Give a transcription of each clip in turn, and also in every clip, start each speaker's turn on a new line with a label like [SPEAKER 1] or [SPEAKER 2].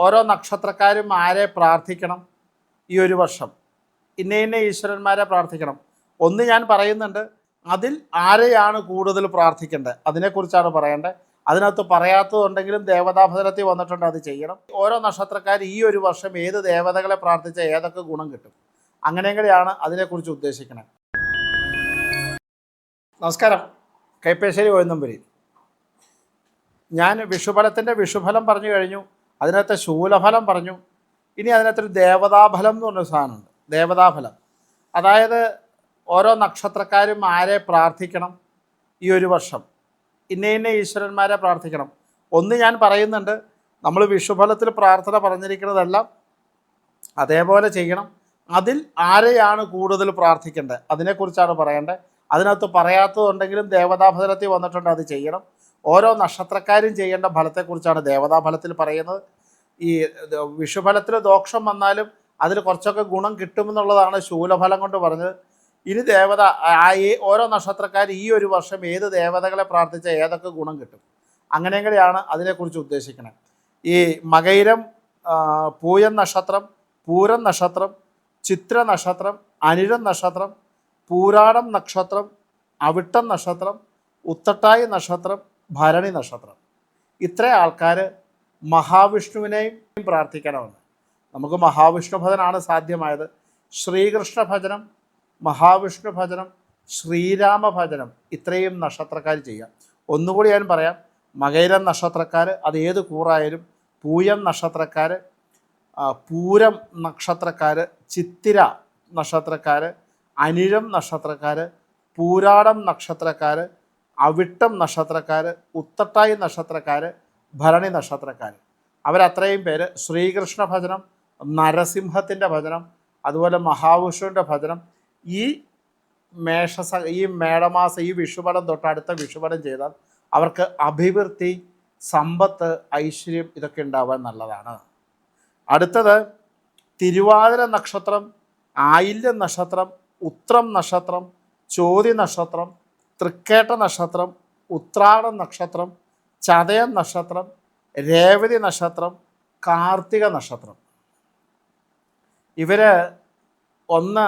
[SPEAKER 1] ഓരോ നക്ഷത്രക്കാരും ആരെ പ്രാർത്ഥിക്കണം ഈ ഒരു വർഷം, ഇന്ന ഈശ്വരന്മാരെ പ്രാർത്ഥിക്കണം. ഒന്ന് ഞാൻ പറയുന്നുണ്ട്, അതിൽ ആരെയാണ് കൂടുതൽ പ്രാർത്ഥിക്കേണ്ടത് അതിനെക്കുറിച്ചാണ് പറയേണ്ടത്. അതിനകത്ത് പറയാത്തതുണ്ടെങ്കിലും ദേവതാഭജനത്തിൽ വന്നിട്ടുണ്ട്, അത് ചെയ്യണം. ഓരോ നക്ഷത്രക്കാർ ഈ ഒരു വർഷം ഏത് ദേവതകളെ പ്രാർത്ഥിച്ചാൽ ഏതൊക്കെ ഗുണം കിട്ടും, അങ്ങനെയെങ്കിലാണ് അതിനെക്കുറിച്ച് ഉദ്ദേശിക്കുന്നത്. നമസ്കാരം, കൈപ്പേശ്ശേരി കോയന്നമ്പുരി. ഞാൻ വിഷുഫലത്തിൻ്റെ വിഷുഫലം പറഞ്ഞു കഴിഞ്ഞു, അതിനകത്ത് ശൂലഫലം പറഞ്ഞു. ഇനി അതിനകത്തൊരു ദേവതാഫലം എന്ന് പറഞ്ഞൊരു സാധനമുണ്ട്. ദേവതാഫലം അതായത് ഓരോ നക്ഷത്രക്കാരും ആരെ പ്രാർത്ഥിക്കണം ഈ ഒരു വർഷം, ഇന്ന ഈശ്വരന്മാരെ പ്രാർത്ഥിക്കണം. ഒന്ന് ഞാൻ പറയുന്നുണ്ട്, നമ്മൾ വിഷുഫലത്തിൽ പ്രാർത്ഥന പറഞ്ഞിരിക്കുന്നതെല്ലാം അതേപോലെ ചെയ്യണം. അതിൽ ആരെയാണ് കൂടുതൽ പ്രാർത്ഥിക്കേണ്ടത് അതിനെക്കുറിച്ചാണ് പറയേണ്ടത്. അതിനകത്ത് പറയാത്തതുണ്ടെങ്കിലും ദേവതാഫലത്തിൽ വന്നിട്ടുണ്ട്, അത് ചെയ്യണം. ഓരോ നക്ഷത്രക്കാരും ചെയ്യേണ്ട ഫലത്തെക്കുറിച്ചാണ് ദേവതാഫലത്തിൽ പറയുന്നത്. ഈ വിഷുഫലത്തിൽ ദോഷം വന്നാലും അതിൽ കുറച്ചൊക്കെ ഗുണം കിട്ടുമെന്നുള്ളതാണ് ശൂലഫലം കൊണ്ട് പറഞ്ഞത്. ഇനി ഓരോ നക്ഷത്രക്കാർ ഈ ഒരു വർഷം ഏത് ദേവതകളെ പ്രാർത്ഥിച്ചാൽ ഏതൊക്കെ ഗുണം കിട്ടും, അങ്ങനെയെങ്കിലാണ് അതിനെക്കുറിച്ച് ഉദ്ദേശിക്കുന്നത്. ഈ മകയിരം, പൂയം നക്ഷത്രം, പൂരം നക്ഷത്രം, ചിത്ര നക്ഷത്രം, അനിഴം നക്ഷത്രം, പൂരാടം നക്ഷത്രം, അവിട്ടം നക്ഷത്രം, ഉത്തട്ടായി നക്ഷത്രം, ഭരണി നക്ഷത്രം, ഇത്ര ആൾക്കാർ മഹാവിഷ്ണുവിനെയും പ്രാർത്ഥിക്കണമെന്ന്. നമുക്ക് മഹാവിഷ്ണു ഭജനാണ് സാധ്യമായത്. ശ്രീകൃഷ്ണ ഭജനം, മഹാവിഷ്ണു ഭജനം, ശ്രീരാമ ഭജനം, ഇത്രയും നക്ഷത്രക്കാർ ചെയ്യാം. ഒന്നുകൂടി ഞാൻ പറയാം, മകയിരം നക്ഷത്രക്കാർ, അത് ഏത് കൂറായാലും, പൂയം നക്ഷത്രക്കാർ, പൂരം നക്ഷത്രക്കാർ, ചിത്തിര നക്ഷത്രക്കാർ, അനിഴം നക്ഷത്രക്കാർ, പൂരാടം നക്ഷത്രക്കാർ, അവിട്ടം നക്ഷത്രക്കാർ, ഉത്തട്ടായി നക്ഷത്രക്കാർ, ഭരണി നക്ഷത്രക്കാർ, അവരത്രയും പേര് ശ്രീകൃഷ്ണ ഭജനം, നരസിംഹത്തിൻ്റെ ഭജനം, അതുപോലെ മഹാവിഷ്ണുവിൻ്റെ ഭജനം ഈ മേടമാസം ഈ വിഷുഫലം തൊട്ട് അടുത്ത വിഷുഫലം ചെയ്താൽ അവർക്ക് അഭിവൃദ്ധി, സമ്പത്ത്, ഐശ്വര്യം ഇതൊക്കെ ഉണ്ടാവാൻ നല്ലതാണ്. അടുത്തത് തിരുവാതിര നക്ഷത്രം, ആയില്യം നക്ഷത്രം, ഉത്രം നക്ഷത്രം, ചോതി നക്ഷത്രം, തൃക്കേട്ട നക്ഷത്രം, ഉത്രാടം നക്ഷത്രം, ചതയം നക്ഷത്രം, രേവതി നക്ഷത്രം, കാർത്തിക നക്ഷത്രം. ഇവർ ഒന്ന്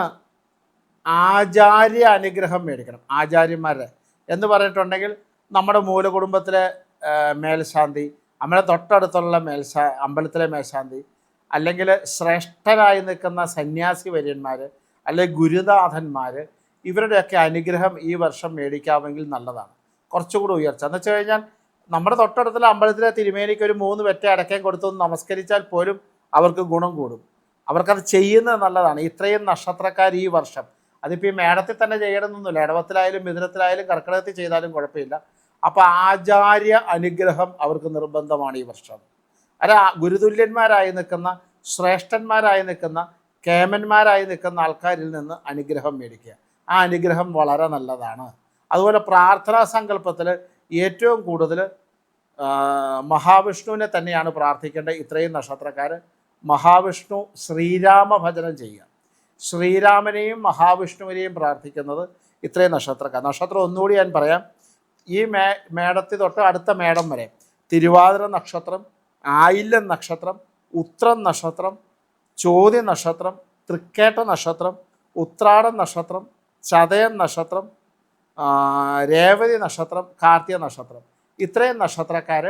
[SPEAKER 1] ആചാര്യ അനുഗ്രഹം മേടിക്കണം. ആചാര്യന്മാരുടെ എന്ന് പറഞ്ഞിട്ടുണ്ടെങ്കിൽ നമ്മുടെ മൂലകുടുംബത്തിലെ മേൽശാന്തി, നമ്മുടെ തൊട്ടടുത്തുള്ള അമ്പലത്തിലെ മേൽശാന്തി, അല്ലെങ്കിൽ ശ്രേഷ്ഠരായി നിൽക്കുന്ന സന്യാസി വര്യന്മാർ, അല്ലെങ്കിൽ ഗുരുനാഥന്മാർ, ഇവരുടെയൊക്കെ അനുഗ്രഹം ഈ വർഷം മേടിക്കാമെങ്കിൽ നല്ലതാണ്. കുറച്ചുകൂടി ഉയർച്ച എന്ന് വെച്ച് കഴിഞ്ഞാൽ നമ്മുടെ തൊട്ടടുത്തുള്ള അമ്പലത്തിലെ തിരുമേനിക്ക് ഒരു 3 വെറ്റ അടക്കം കൊടുത്തു നമസ്കരിച്ചാൽ പോലും അവർക്ക് ഗുണം കൂടും. അവർക്കത് ചെയ്യുന്നത് നല്ലതാണ്. ഇത്രയും നക്ഷത്രക്കാർ ഈ വർഷം, അതിപ്പോൾ ഈ മേടത്തിൽ തന്നെ ചെയ്യണമെന്നൊന്നുമില്ല, ഇടവത്തിലായാലും മിഥുനത്തിലായാലും കർക്കിടകത്തിൽ ചെയ്താലും കുഴപ്പമില്ല. അപ്പോൾ ആചാര്യ അനുഗ്രഹം അവർക്ക് നിർബന്ധമാണ് ഈ വർഷം. ഗുരുതുല്യന്മാരായി നിൽക്കുന്ന, ശ്രേഷ്ഠന്മാരായി നിൽക്കുന്ന, കേമന്മാരായി നിൽക്കുന്ന ആൾക്കാരിൽ നിന്ന് അനുഗ്രഹം മേടിക്കുക. ആ അനുഗ്രഹം വളരെ നല്ലതാണ്. അതുപോലെ പ്രാർത്ഥനാ സങ്കല്പത്തിൽ ഏറ്റവും കൂടുതൽ മഹാവിഷ്ണുവിനെ തന്നെയാണ് പ്രാർത്ഥിക്കേണ്ടത്. ഇത്രയും നക്ഷത്രക്കാർ മഹാവിഷ്ണു ശ്രീരാമ ഭജനം ചെയ്യുക. ശ്രീരാമനെയും മഹാവിഷ്ണുവിനെയും പ്രാർത്ഥിക്കുന്നത് ഇത്രയും നക്ഷത്രക്കാർ. നക്ഷത്രം ഒന്നുകൂടി ഞാൻ പറയാം. ഈ മേടത്തിൽ തൊട്ട് അടുത്ത മേടം വരെ തിരുവാതിര നക്ഷത്രം, ആയില്യം നക്ഷത്രം, ഉത്രം നക്ഷത്രം, ചോതി നക്ഷത്രം, തൃക്കേട്ട നക്ഷത്രം, ഉത്രാടം നക്ഷത്രം, ചതയം നക്ഷത്രം, രേവതി നക്ഷത്രം, കാർത്തിക നക്ഷത്രം, ഇത്രയും നക്ഷത്രക്കാർ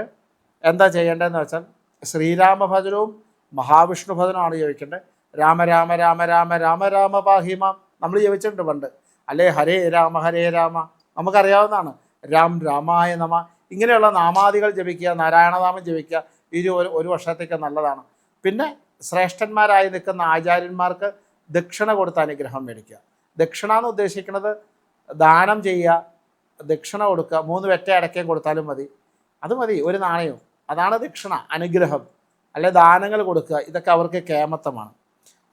[SPEAKER 1] എന്താ ചെയ്യേണ്ടതെന്ന് വെച്ചാൽ ശ്രീരാമ ഭജനവും മഹാവിഷ്ണു ഭജനമാണ് ജപിക്കേണ്ടത്. രാമ രാമ രാമ രാമ രാമ രാമ പാഹിമാം നമ്മൾ ജപിച്ചിട്ടുണ്ട് പണ്ട്, അല്ലേ ഹരേ രാമ ഹരേ രാമ നമുക്കറിയാവുന്നതാണ്. രാം രാമായ നമ, ഇങ്ങനെയുള്ള നാമാദികൾ ജപിക്കുക, നാരായണനാമം ജപിക്കുക. ഇത് ഒരു വർഷത്തേക്ക് നല്ലതാണ്. പിന്നെ ശ്രേഷ്ഠന്മാരായി നിൽക്കുന്ന ആചാര്യന്മാർക്ക് ദക്ഷിണ കൊടുത്ത് അനുഗ്രഹം മേടിക്കുക. ദക്ഷിണ എന്ന് ഉദ്ദേശിക്കുന്നത് ദാനം ചെയ്യുക, ദക്ഷിണ കൊടുക്കുക. 3 വെറ്റ അടക്കം കൊടുത്താലും മതി, അത് മതി, ഒരു നാണയവും. അതാണ് ദക്ഷിണ, അനുഗ്രഹം. അല്ലെ ദാനങ്ങൾ കൊടുക്കുക, ഇതൊക്കെ അവർക്ക് കേമത്വമാണ്.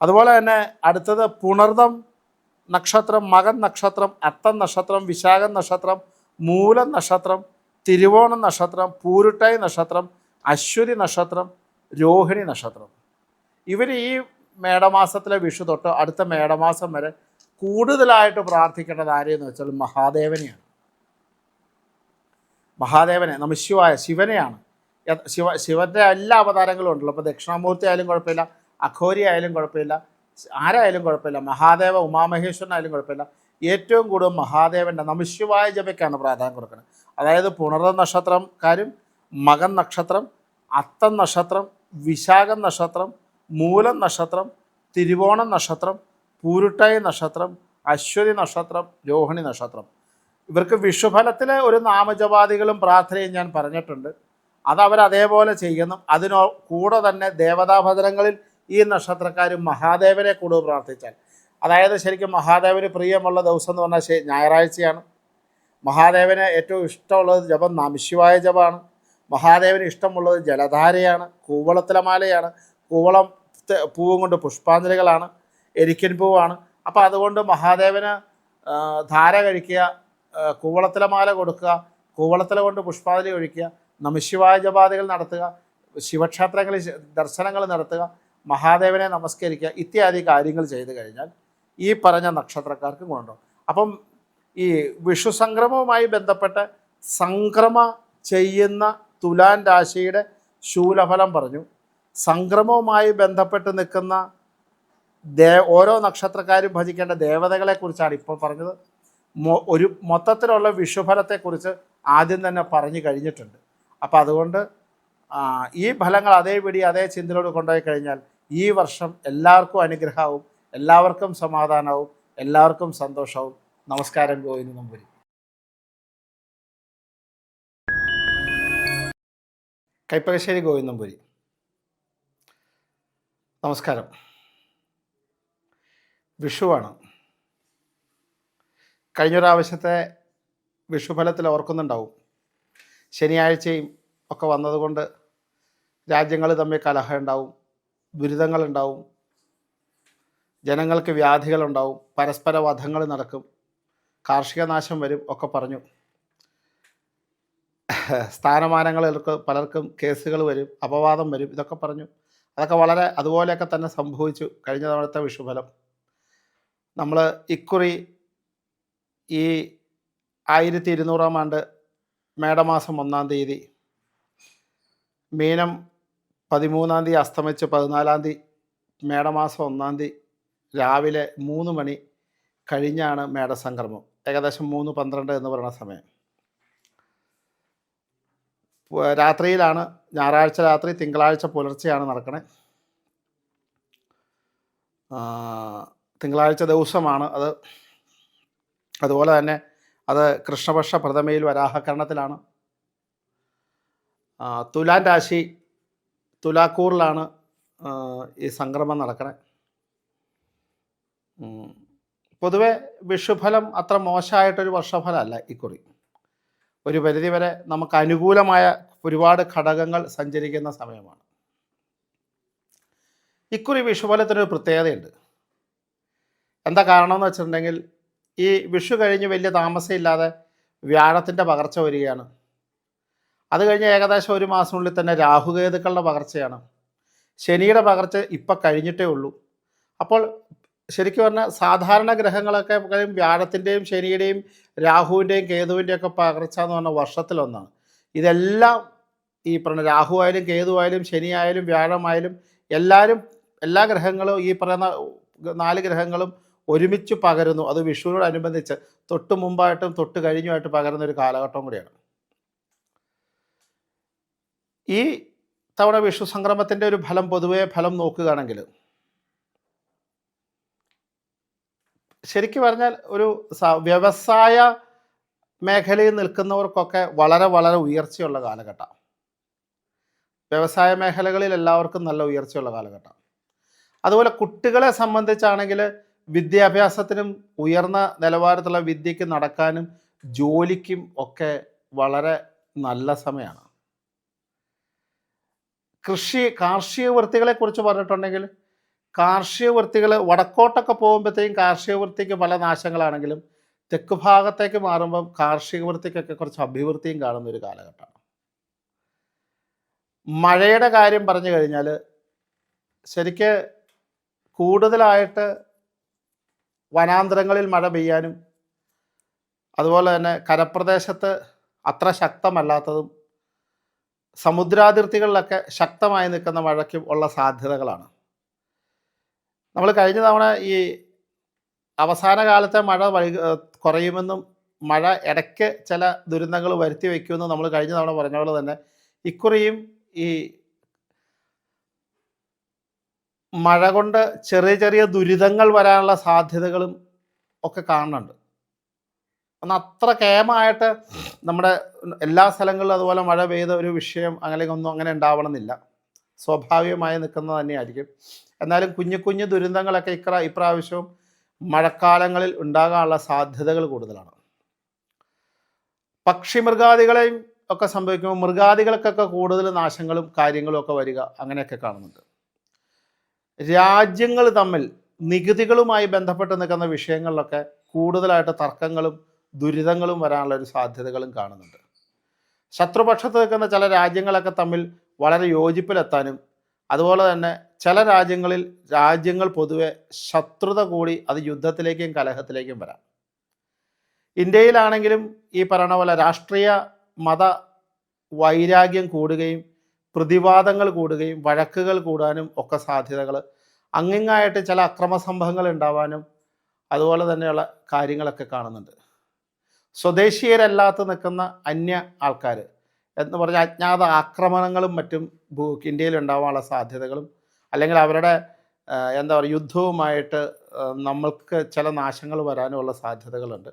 [SPEAKER 1] അതുപോലെ തന്നെ അടുത്തത് പുണർദം നക്ഷത്രം, മകൻ നക്ഷത്രം, അത്തം നക്ഷത്രം, വിശാഖം നക്ഷത്രം, മൂലം നക്ഷത്രം, തിരുവോണം നക്ഷത്രം, പൂരുട്ടായി നക്ഷത്രം, അശ്വതി നക്ഷത്രം, രോഹിണി നക്ഷത്രം. ഇവർ ഈ മേടമാസത്തിലെ വിഷു തൊട്ട് അടുത്ത മേടമാസം വരെ കൂടുതലായിട്ട് പ്രാർത്ഥിക്കേണ്ടത് ആരെയെന്ന് വെച്ചാൽ മഹാദേവനെയാണ്. മഹാദേവനെ, നമഃശിവായ ശിവനെയാണ്. ശിവൻ്റെ എല്ലാ അവതാരങ്ങളും ഉണ്ടല്ലോ. അപ്പോൾ ദക്ഷിണാമൂർത്തി ആയാലും കുഴപ്പമില്ല, അഘോരി ആയാലും കുഴപ്പമില്ല, ആരായാലും കുഴപ്പമില്ല, മഹാദേവ ഉമാമഹേശ്വരനായാലും കുഴപ്പമില്ല, ഏറ്റവും കൂടുതൽ മഹാദേവൻ്റെ നമഃശിവായ ജപയ്ക്കാണ് പ്രാധാന്യം കൊടുക്കുന്നത്. അതായത് പുണർദ നക്ഷത്രക്കാരും മകൻ നക്ഷത്രം, അത്തം നക്ഷത്രം, വിശാഖം നക്ഷത്രം, മൂലം നക്ഷത്രം, തിരുവോണം നക്ഷത്രം, പൂരുട്ടായി നക്ഷത്രം, അശ്വതി നക്ഷത്രം, രോഹിണി നക്ഷത്രം, ഇവർക്ക് വിഷുഫലത്തിലെ ഒരു നാമജപാദികളും പ്രാർത്ഥനയും ഞാൻ പറഞ്ഞിട്ടുണ്ട്. അതവർ അതേപോലെ ചെയ്യുന്നു. അതിനോ കൂടെ തന്നെ ദേവതാഭദ്രങ്ങളിൽ ഈ നക്ഷത്രക്കാരും മഹാദേവനെ കൂടുതൽ പ്രാർത്ഥിച്ചാൽ, അതായത് ശരിക്കും മഹാദേവന് പ്രിയമുള്ള ദിവസം എന്ന് പറഞ്ഞാൽ ഞായറാഴ്ചയാണ്. മഹാദേവന് ഏറ്റവും ഇഷ്ടമുള്ളത് ജപം നമഃശിവായ ജപമാണ്. മഹാദേവന് ഇഷ്ടമുള്ളത് ജലധാരയാണ്, കൂവളത്തിലെ മാലയാണ്, കൂവളം പൂവും കൊണ്ട് പുഷ്പാഞ്ജലികളാണ്, എരിക്കൻ പൂവാണ്. അപ്പോൾ അതുകൊണ്ട് മഹാദേവന് ധാര കഴിക്കുക, കൂവളത്തിലെ മാല കൊടുക്കുക, കൂവളത്തില കൊണ്ട് പുഷ്പാഞ്ജലി ഒഴിക്കുക, നമഃശിവായ ജപാദികൾ നടത്തുക, ശിവക്ഷേത്രങ്ങളിൽ ദർശനങ്ങൾ നടത്തുക, മഹാദേവനെ നമസ്കരിക്കുക ഇത്യാദി കാര്യങ്ങൾ ചെയ്തു കഴിഞ്ഞാൽ ഈ പറഞ്ഞ നക്ഷത്രക്കാർക്ക് ഗുണമുണ്ടാവും. അപ്പം ഈ വിഷു സംക്രമവുമായി ബന്ധപ്പെട്ട് സംക്രമ ചെയ്യുന്ന തുലാൻ രാശിയുടെ ശൂലഫലം പറഞ്ഞു. സംക്രമവുമായി ബന്ധപ്പെട്ട് നിൽക്കുന്ന ഓരോ നക്ഷത്രക്കാരും ഭജിക്കേണ്ട ദേവതകളെക്കുറിച്ചാണ് ഇപ്പോൾ പറഞ്ഞത്. ഒരു മൊത്തത്തിലുള്ള വിഷുഫലത്തെക്കുറിച്ച് ആദ്യം തന്നെ പറഞ്ഞു കഴിഞ്ഞിട്ടുണ്ട്. അപ്പോൾ അതുകൊണ്ട് ഈ ഫലങ്ങൾ അതേപടി അതേ ചിന്തയിലോട് കൊണ്ടുപോയി കഴിഞ്ഞാൽ ഈ വർഷം എല്ലാവർക്കും അനുഗ്രഹമാവും, എല്ലാവർക്കും സമാധാനവും, എല്ലാവർക്കും സന്തോഷവും. നമസ്കാരം. ഗോവിന്ദ നമ്പൂരി. കൈപ്പകശ്ശേരി ഗോവിന്ദ നമ്പൂരി. നമസ്കാരം. വിഷുവാണ്. കഴിഞ്ഞൊരാവശ്യത്തെ വിഷുഫലത്തിൽ ഓർക്കുന്നുണ്ടാവും. ശനിയാഴ്ചയും ഒക്കെ വന്നതുകൊണ്ട് രാജ്യങ്ങൾ തമ്മിൽ കലഹം ഉണ്ടാവും, ദുരിതങ്ങളുണ്ടാവും, ജനങ്ങൾക്ക് വ്യാധികളുണ്ടാവും, പരസ്പര വധങ്ങൾ നടക്കും, കാർഷിക നാശം വരും ഒക്കെ പറഞ്ഞു. സ്ഥാനമാനങ്ങൾക്ക് പലർക്കും കേസുകൾ വരും, അപവാദം വരും, ഇതൊക്കെ പറഞ്ഞു. അതൊക്കെ വളരെ അതുപോലെയൊക്കെ തന്നെ സംഭവിച്ചു കഴിഞ്ഞ തവണത്തെ വിഷുഫലം. നമ്മൾ ഇക്കുറി ഈ 1200 ആണ്ട് മേടമാസം 1-ാം തീയതി, മീനം 13-ാം തീയതി അസ്തമിച്ച് 14-ാം തീയതി മേടമാസം 1-ാം തീയതി രാവിലെ 3 മണി കഴിഞ്ഞാണ് മേടസംക്രമം. ഏകദേശം 3:12 എന്ന് പറയുന്ന സമയം. രാത്രിയിലാണ്, ഞായറാഴ്ച രാത്രി തിങ്കളാഴ്ച പുലർച്ചെയാണ് നടക്കണേ. തിങ്കളാഴ്ച ദിവസമാണ് അത്. അതുപോലെ തന്നെ അത് കൃഷ്ണപക്ഷ പ്രഥമയിൽ വരാഹകരണത്തിലാണ്. തുലാൻ രാശി തുലാക്കൂറിലാണ് ഈ സംക്രമം നടക്കണേ. പൊതുവെ വിഷുഫലം അത്ര മോശമായിട്ടൊരു വർഷഫലമല്ല ഇക്കുറി. ഒരു പരിധിവരെ നമുക്ക് അനുകൂലമായ ഒരുപാട് ഘടകങ്ങൾ സഞ്ചരിക്കുന്ന സമയമാണ്. ഇക്കുറി വിഷുഫലത്തിനൊരു പ്രത്യേകതയുണ്ട്. എന്താ കാരണം എന്ന് വെച്ചിട്ടുണ്ടെങ്കിൽ, ഈ വിഷു കഴിഞ്ഞ് വലിയ താമസമില്ലാതെ വ്യാഴത്തിൻ്റെ പകർച്ച വരികയാണ്. അത് കഴിഞ്ഞ് ഏകദേശം 1 മാസത്തിനുള്ളിൽ തന്നെ രാഹുകേതുക്കളുടെ പകർച്ചയാണ്. ശനിയുടെ പകർച്ച ഇപ്പം കഴിഞ്ഞിട്ടേ ഉള്ളൂ. അപ്പോൾ ശരിക്കും പറഞ്ഞാൽ സാധാരണ ഗ്രഹങ്ങളൊക്കെ വ്യാഴത്തിൻ്റെയും ശനിയുടെയും രാഹുവിൻ്റെയും കേതുവിൻ്റെയൊക്കെ പകർച്ച എന്ന് പറഞ്ഞാൽ വർഷത്തിലൊന്നാണ്. ഇതെല്ലാം ഈ പറഞ്ഞ രാഹു ആയാലും കേതു ആയാലും ശനി ആയാലും വ്യാഴമായാലും എല്ലാ ഗ്രഹങ്ങളും ഈ പറയുന്ന 4 ഗ്രഹങ്ങളും ഒരുമിച്ച് പകരുന്നു. അത് വിഷുവിനോടനുബന്ധിച്ച് തൊട്ട് മുമ്പായിട്ടും തൊട്ട് കഴിഞ്ഞുമായിട്ട് പകരുന്ന ഒരു കാലഘട്ടം കൂടിയാണ്. ഈ തവണ വിഷു സംക്രമത്തിൻ്റെ ഒരു ഫലം, പൊതുവെ ഫലം നോക്കുകയാണെങ്കിൽ, ശരിക്കും പറഞ്ഞാൽ ഒരു വ്യവസായ മേഖലയിൽ നിൽക്കുന്നവർക്കൊക്കെ വളരെ വളരെ ഉയർച്ചയുള്ള കാലഘട്ടം. വ്യവസായ മേഖലകളിൽ എല്ലാവർക്കും നല്ല ഉയർച്ചയുള്ള കാലഘട്ടം. അതുപോലെ കുട്ടികളെ സംബന്ധിച്ചാണെങ്കിൽ വിദ്യാഭ്യാസത്തിനും ഉയർന്ന നിലവാരത്തിലുള്ള വിദ്യയ്ക്ക് നടക്കാനും ജോലിക്കും ഒക്കെ വളരെ നല്ല സമയമാണ്. കാർഷിക വൃത്തികളെക്കുറിച്ച് പറഞ്ഞിട്ടുണ്ടെങ്കിൽ, കാർഷിക വൃത്തികൾ വടക്കോട്ടൊക്കെ പോകുമ്പോഴത്തേക്കും കാർഷിക വൃത്തിക്ക് പല നാശങ്ങളാണെങ്കിലും തെക്ക് ഭാഗത്തേക്ക് മാറുമ്പം കാർഷിക വൃത്തിക്കൊക്കെ കുറച്ച് അഭിവൃദ്ധിയും കാണുന്ന ഒരു കാലഘട്ടമാണ്. മഴയുടെ കാര്യം പറഞ്ഞു കഴിഞ്ഞാൽ, ശരിക്ക് കൂടുതലായിട്ട് വനാന്തരങ്ങളിൽ മഴ പെയ്യാനും അതുപോലെ തന്നെ കരപ്രദേശത്ത് അത്ര ശക്തമല്ലാത്തതും സമുദ്രാതിർത്തികളിലൊക്കെ ശക്തമായി നിൽക്കുന്ന മഴയ്ക്കും ഉള്ള സാധ്യതകളാണ്. നമ്മൾ കഴിഞ്ഞ തവണ ഈ അവസാന കാലത്തെ മഴ കുറയുമെന്നും മഴ ഇടയ്ക്ക് ചില ദുരന്തങ്ങൾ വരുത്തി വയ്ക്കുമെന്നും നമ്മൾ കഴിഞ്ഞ തവണ പറഞ്ഞ പോലെ തന്നെ ഇക്കുറിയും ഈ മഴ കൊണ്ട് ചെറിയ ചെറിയ ദുരിതങ്ങൾ വരാനുള്ള സാധ്യതകളും ഒക്കെ കാണുന്നുണ്ട്. എന്നാൽ അത്ര കേമായിട്ട് നമ്മുടെ എല്ലാ സ്ഥലങ്ങളിലും അതുപോലെ മഴ പെയ്ത ഒരു വിഷയം അല്ലെങ്കിൽ ഒന്നും അങ്ങനെ ഉണ്ടാവണമെന്നില്ല. സ്വാഭാവികമായി നിൽക്കുന്നത് തന്നെയായിരിക്കും. എന്നാലും കുഞ്ഞു കുഞ്ഞു ദുരന്തങ്ങളൊക്കെ ഇപ്രാവശ്യവും മഴക്കാലങ്ങളിൽ ഉണ്ടാകാനുള്ള സാധ്യതകൾ കൂടുതലാണ്. പക്ഷിമൃഗാദികളെയും ഒക്കെ സംഭവിക്കുമ്പോൾ മൃഗാദികൾക്കൊക്കെ കൂടുതൽ നാശങ്ങളും കാര്യങ്ങളും ഒക്കെ വരിക അങ്ങനെയൊക്കെ കാണുന്നുണ്ട്. രാജ്യങ്ങൾ തമ്മിൽ നികുതികളുമായി ബന്ധപ്പെട്ട് നിൽക്കുന്ന വിഷയങ്ങളിലൊക്കെ കൂടുതലായിട്ട് തർക്കങ്ങളും ദുരിതങ്ങളും വരാനുള്ള ഒരു സാധ്യതകളും കാണുന്നുണ്ട്. ശത്രുപക്ഷത്ത് നിൽക്കുന്ന ചില രാജ്യങ്ങളൊക്കെ തമ്മിൽ വളരെ യോജിപ്പിലെത്താനും അതുപോലെ തന്നെ ചില രാജ്യങ്ങൾ പൊതുവെ ശത്രുത കൂടി അത് യുദ്ധത്തിലേക്കും കലഹത്തിലേക്കും വരാം. ഇന്ത്യയിലാണെങ്കിലും ഈ പറയുന്ന പോലെ രാഷ്ട്രീയ മത വൈരാഗ്യം കൂടുകയും പ്രതിവാദങ്ങൾ കൂടുകയും വഴക്കുകൾ കൂടാനും ഒക്കെ സാധ്യതകൾ, അങ്ങിങ്ങായിട്ട് ചില അക്രമ സംഭവങ്ങൾ ഉണ്ടാവാനും അതുപോലെ തന്നെയുള്ള കാര്യങ്ങളൊക്കെ കാണുന്നുണ്ട്. സ്വദേശീയരല്ലാത്ത നിൽക്കുന്ന അന്യ ആൾക്കാർ എന്ന് പറഞ്ഞാൽ അജ്ഞാത ആക്രമണങ്ങളും മറ്റും ഇന്ത്യയിൽ ഉണ്ടാവാനുള്ള സാധ്യതകളും അല്ലെങ്കിൽ അവരുടെ എന്താ പറയുക യുദ്ധവുമായിട്ട് നമ്മൾക്ക് ചില നാശങ്ങൾ വരാനുമുള്ള സാധ്യതകളുണ്ട്.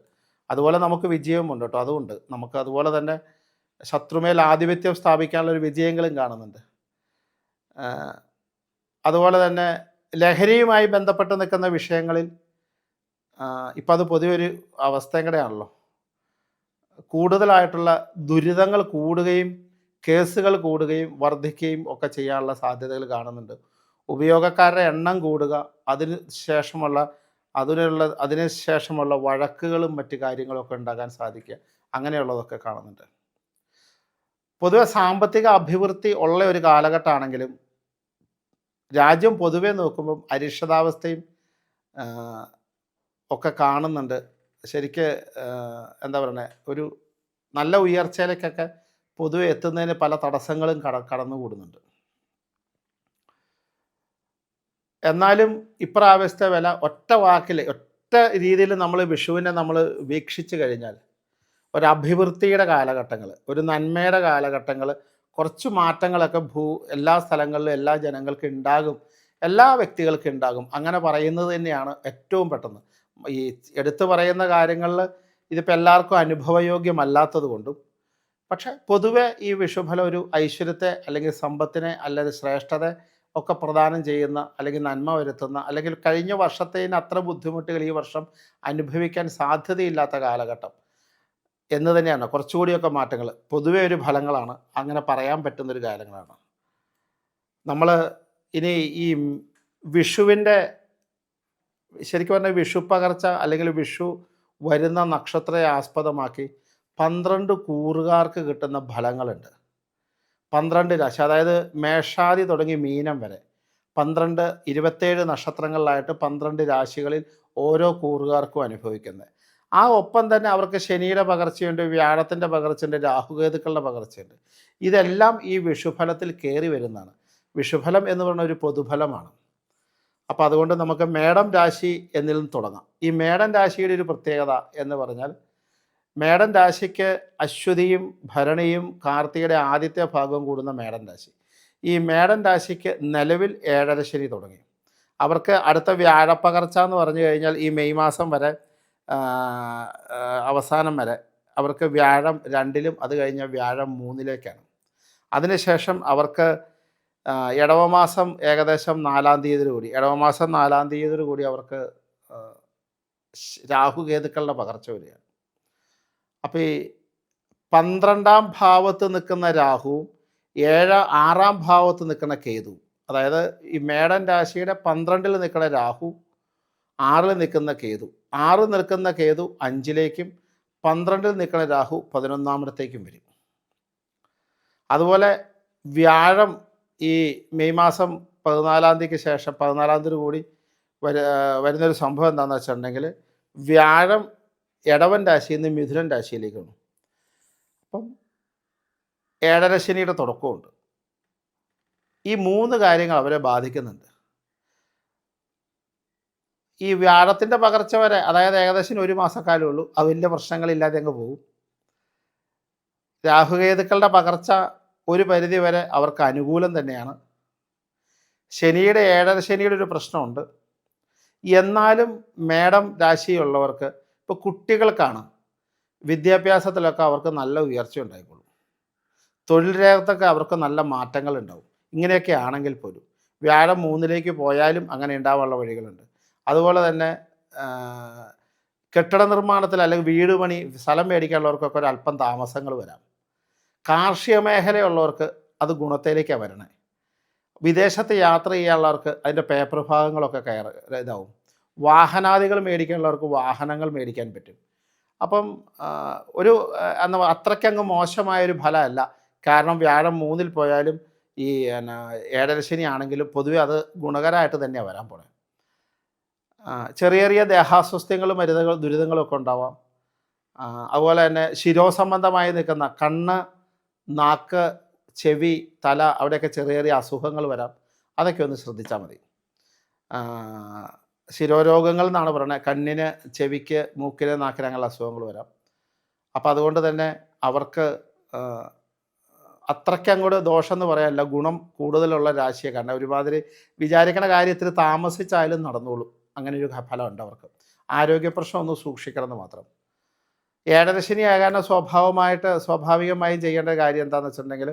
[SPEAKER 1] അതുപോലെ നമുക്ക് വിജയവുമുണ്ട് കേട്ടോ, അതുകൊണ്ട് നമുക്ക് അതുപോലെ തന്നെ ശത്രുമേൽ ആധിപത്യം സ്ഥാപിക്കാനുള്ള ഒരു വിജയങ്ങളും കാണുന്നുണ്ട്. അതുപോലെ തന്നെ ലഹരിയുമായി ബന്ധപ്പെട്ട് നിൽക്കുന്ന വിഷയങ്ങളിൽ ഇപ്പം അത് പൊതുവെ ഒരു അവസ്ഥയും കൂടെയാണല്ലോ. കൂടുതലായിട്ടുള്ള ദുരിതങ്ങൾ കൂടുകയും കേസുകൾ കൂടുകയും വർദ്ധിക്കുകയും ഒക്കെ ചെയ്യാനുള്ള സാധ്യതകൾ കാണുന്നുണ്ട്. ഉപയോഗക്കാരുടെ എണ്ണം കൂടുക, അതിന് ശേഷമുള്ള വഴക്കുകളും മറ്റു കാര്യങ്ങളൊക്കെ ഉണ്ടാകാൻ സാധിക്കുക, അങ്ങനെയുള്ളതൊക്കെ കാണുന്നുണ്ട്. പൊതുവെ സാമ്പത്തിക അഭിവൃദ്ധി ഉള്ള ഒരു കാലഘട്ടമാണെങ്കിലും രാജ്യം പൊതുവെ നോക്കുമ്പം അരിഷ്ടതാവസ്ഥയും ഒക്കെ കാണുന്നുണ്ട്. ശരിക്ക് എന്താ പറയുന്നത്, ഒരു നല്ല ഉയർച്ചയിലേക്കൊക്കെ പൊതുവെ എത്തുന്നതിന് പല തടസ്സങ്ങളും കടന്നുകൂടുന്നുണ്ട്. എന്നാലും ഇപ്രാവശ്യത്തെ വില ഒറ്റ രീതിയിൽ നമ്മൾ വിഷുവിനെ നമ്മൾ വീക്ഷിച്ചു കഴിഞ്ഞാൽ ഒരു അഭിവൃദ്ധിയുടെ കാലഘട്ടങ്ങൾ, ഒരു നന്മയുടെ കാലഘട്ടങ്ങൾ, കുറച്ച് മാറ്റങ്ങളൊക്കെ എല്ലാ സ്ഥലങ്ങളിലും എല്ലാ ജനങ്ങൾക്കും ഉണ്ടാകും, എല്ലാ വ്യക്തികൾക്കും ഉണ്ടാകും. അങ്ങനെ പറയുന്നത് തന്നെയാണ് ഏറ്റവും പെട്ടെന്ന്. ഈ എടുത്തു പറയുന്ന കാര്യങ്ങളിൽ ഇതിപ്പോൾ എല്ലാവർക്കും അനുഭവയോഗ്യമല്ലാത്തത് കൊണ്ടും, പക്ഷെ പൊതുവെ ഈ വിഷുഫലം ഒരു ഐശ്വര്യത്തെ അല്ലെങ്കിൽ സമ്പത്തിനെ അല്ലെങ്കിൽ ശ്രേഷ്ഠത ഒക്കെ പ്രദാനം ചെയ്യുന്ന അല്ലെങ്കിൽ നന്മ വരുത്തുന്ന അല്ലെങ്കിൽ കഴിഞ്ഞ വർഷത്തേന് അത്ര ബുദ്ധിമുട്ടുകൾ ഈ വർഷം അനുഭവിക്കാൻ സാധ്യതയില്ലാത്ത കാലഘട്ടം എന്ന് തന്നെയാണ്. കുറച്ചുകൂടിയൊക്കെ മാറ്റങ്ങൾ പൊതുവെ ഒരു ഫലങ്ങളാണ്, അങ്ങനെ പറയാൻ പറ്റുന്നൊരു കാര്യങ്ങളാണ്. നമ്മൾ ഇനി ഈ വിഷുവിൻ്റെ ശരിക്കും പറഞ്ഞാൽ വിഷു പകർച്ച അല്ലെങ്കിൽ വിഷു വരുന്ന നക്ഷത്രത്തെ ആസ്പദമാക്കി 12 കൂറുകാർക്ക് കിട്ടുന്ന ഫലങ്ങളുണ്ട്. 12 രാശി, അതായത് മേഷാദി തുടങ്ങി മീനം വരെ 27 നക്ഷത്രങ്ങളിലായിട്ട് 12 രാശികളിൽ ഓരോ കൂറുകാർക്കും അനുഭവിക്കുന്നത്. ആ ഒപ്പം തന്നെ അവർക്ക് ശനിയുടെ പകർച്ചയുണ്ട്, വ്യാഴത്തിൻ്റെ പകർച്ചയുണ്ട്, രാഹുകേതുക്കളുടെ പകർച്ചയുണ്ട്. ഇതെല്ലാം ഈ വിഷുഫലത്തിൽ കയറി വരുന്നതാണ്. വിഷുഫലം എന്ന് പറയുന്ന ഒരു പൊതുഫലമാണ്. അപ്പോൾ അതുകൊണ്ട് നമുക്ക് മേടം രാശി എന്നിൽ നിന്ന് തുടങ്ങാം. ഈ മേടം രാശിയുടെ ഒരു പ്രത്യേകത എന്ന് പറഞ്ഞാൽ മേടം രാശിക്ക് അശ്വതിയും ഭരണിയും കാർത്തികയുടെ ആദ്യത്തെ ഭാഗവും കൂടുന്ന മേടം രാശി. ഈ മേടം രാശിക്ക് നിലവിൽ 7.5 ശനി തുടങ്ങി. അവർക്ക് അടുത്ത വ്യാഴപ്പകർച്ച എന്ന് പറഞ്ഞു കഴിഞ്ഞാൽ ഈ മെയ് മാസം വരെ അവസാനം വരെ അവർക്ക് വ്യാഴം 2-ലും അത് കഴിഞ്ഞ വ്യാഴം 3-ലേക്കാണ്. അതിനുശേഷം അവർക്ക് ഇടവമാസം ഏകദേശം 4-ാം തീയതിയോട് കൂടി അവർക്ക് രാഹുകേതുക്കളുടെ പകർച്ച വരികയാണ്. അപ്പോൾ ഈ 12-ാം ഭാവത്ത് നിൽക്കുന്ന രാഹുവും 6-ാം ഭാവത്ത് നിൽക്കുന്ന കേതു, അതായത് ഈ മേടൻ രാശിയുടെ 12-ൽ നിൽക്കുന്ന രാഹു, 6-ൽ നിൽക്കുന്ന കേതു, 6 നിൽക്കുന്ന കേതു 5-ലേക്കും 12-ൽ നിൽക്കുന്ന രാഹു 11-ാമിടത്തേക്കും വരും. അതുപോലെ വ്യാഴം ഈ മെയ് മാസം 14-ാം തീയതിക്ക് ശേഷം 14-ാം തീയതി കൂടി വരുന്നൊരു സംഭവം എന്താണെന്ന് വെച്ചിട്ടുണ്ടെങ്കിൽ വ്യാഴം ഇടവൻ രാശിയിൽ നിന്ന് മിഥുനൻ രാശിയിലേക്കാണ്. അപ്പം ഏഴര ശനിയുടെ തുടക്കമുണ്ട്. ഈ 3 കാര്യങ്ങൾ അവരെ ബാധിക്കുന്നുണ്ട്. ഈ വ്യാഴത്തിൻ്റെ പകർച്ച വരെ, അതായത് ഏകദേശം 1 മാസക്കാലമേ ഉള്ളൂ. അത് വലിയ പ്രശ്നങ്ങളില്ലാതെ അങ്ങ് പോകും. രാഹുകേതുക്കളുടെ പകർച്ച ഒരു പരിധി വരെ അവർക്ക് അനുകൂലം തന്നെയാണ്. ശനിയുടെ ഏഴര ശനിയുടെ ഒരു പ്രശ്നമുണ്ട്. എന്നാലും മേടം രാശിയുള്ളവർക്ക് ഇപ്പോൾ കുട്ടികൾക്കാണ് വിദ്യാഭ്യാസത്തിലൊക്കെ അവർക്ക് നല്ല ഉയർച്ച ഉണ്ടായിക്കോളും. തൊഴിൽ രംഗത്തൊക്കെ അവർക്ക് നല്ല മാറ്റങ്ങൾ ഉണ്ടാവും. ഇങ്ങനെയൊക്കെ ആണെങ്കിൽ പോലും വ്യാഴം 3ലേക്ക് പോയാലും അങ്ങനെ ഉണ്ടാവാനുള്ള വഴികളുണ്ട്. അതുപോലെ തന്നെ കെട്ടിട നിർമ്മാണത്തിൽ അല്ലെങ്കിൽ വീട് പണി സ്ഥലം മേടിക്കാനുള്ളവർക്കൊക്കെ ഒരു അല്പം താമസങ്ങൾ വരാം. കാർഷിക മേഖലയുള്ളവർക്ക് അത് ഗുണത്തിലേക്കാണ് വരണേ. വിദേശത്ത് യാത്ര ചെയ്യാനുള്ളവർക്ക് അതിൻ്റെ പേപ്പർ ഭാഗങ്ങളൊക്കെ ഇതാവും. വാഹനാദികൾ മേടിക്കാനുള്ളവർക്ക് വാഹനങ്ങൾ മേടിക്കാൻ പറ്റും. അപ്പം അത്രയ്ക്കങ്ങ് മോശമായൊരു ഫലമല്ല. കാരണം വ്യാഴം 3ൽ പോയാലും ഈ ഏഴര ശനി ആണെങ്കിലും പൊതുവെ അത് ഗുണകരമായിട്ട് തന്നെയാണ് വരാൻ പോണേ. ചെറിയ ചെറിയ ദേഹാസ്വസ്ഥ്യങ്ങളും ദുരിതങ്ങളൊക്കെ ഉണ്ടാവാം. അതുപോലെ തന്നെ ശിരോസംബന്ധമായി നിൽക്കുന്ന കണ്ണ്, നാക്ക്, ചെവി, തല, അവിടെയൊക്കെ ചെറിയ ചെറിയ അസുഖങ്ങൾ വരാം. അതൊക്കെ ഒന്ന് ശ്രദ്ധിച്ചാൽ മതി. ശിരോരോഗങ്ങൾ എന്നാണ് പറയുന്നത്. കണ്ണിന്, ചെവിക്ക്, മൂക്കിന്, നാക്കിന് അങ്ങനെയുള്ള അസുഖങ്ങൾ വരാം. അപ്പോൾ അതുകൊണ്ട് തന്നെ അവർക്ക് അത്രയ്ക്ക് അങ്ങോട്ട് ദോഷം എന്ന് പറയാനല്ല, ഗുണം കൂടുതലുള്ള രാശിയെ. കാരണം ഒരുമാതിരി വിചാരിക്കണ കാര്യത്തിൽ താമസിച്ചായാലും നടന്നോളും. അങ്ങനെ ഒരു ഫലമുണ്ട് അവർക്ക്. ആരോഗ്യ പ്രശ്നം ഒന്ന് സൂക്ഷിക്കണം എന്ന് മാത്രം. ഏഴര ശനി ആകാൻ സ്വാഭാവികമായും ചെയ്യേണ്ട കാര്യം എന്താണെന്ന് വെച്ചിട്ടുണ്ടെങ്കിൽ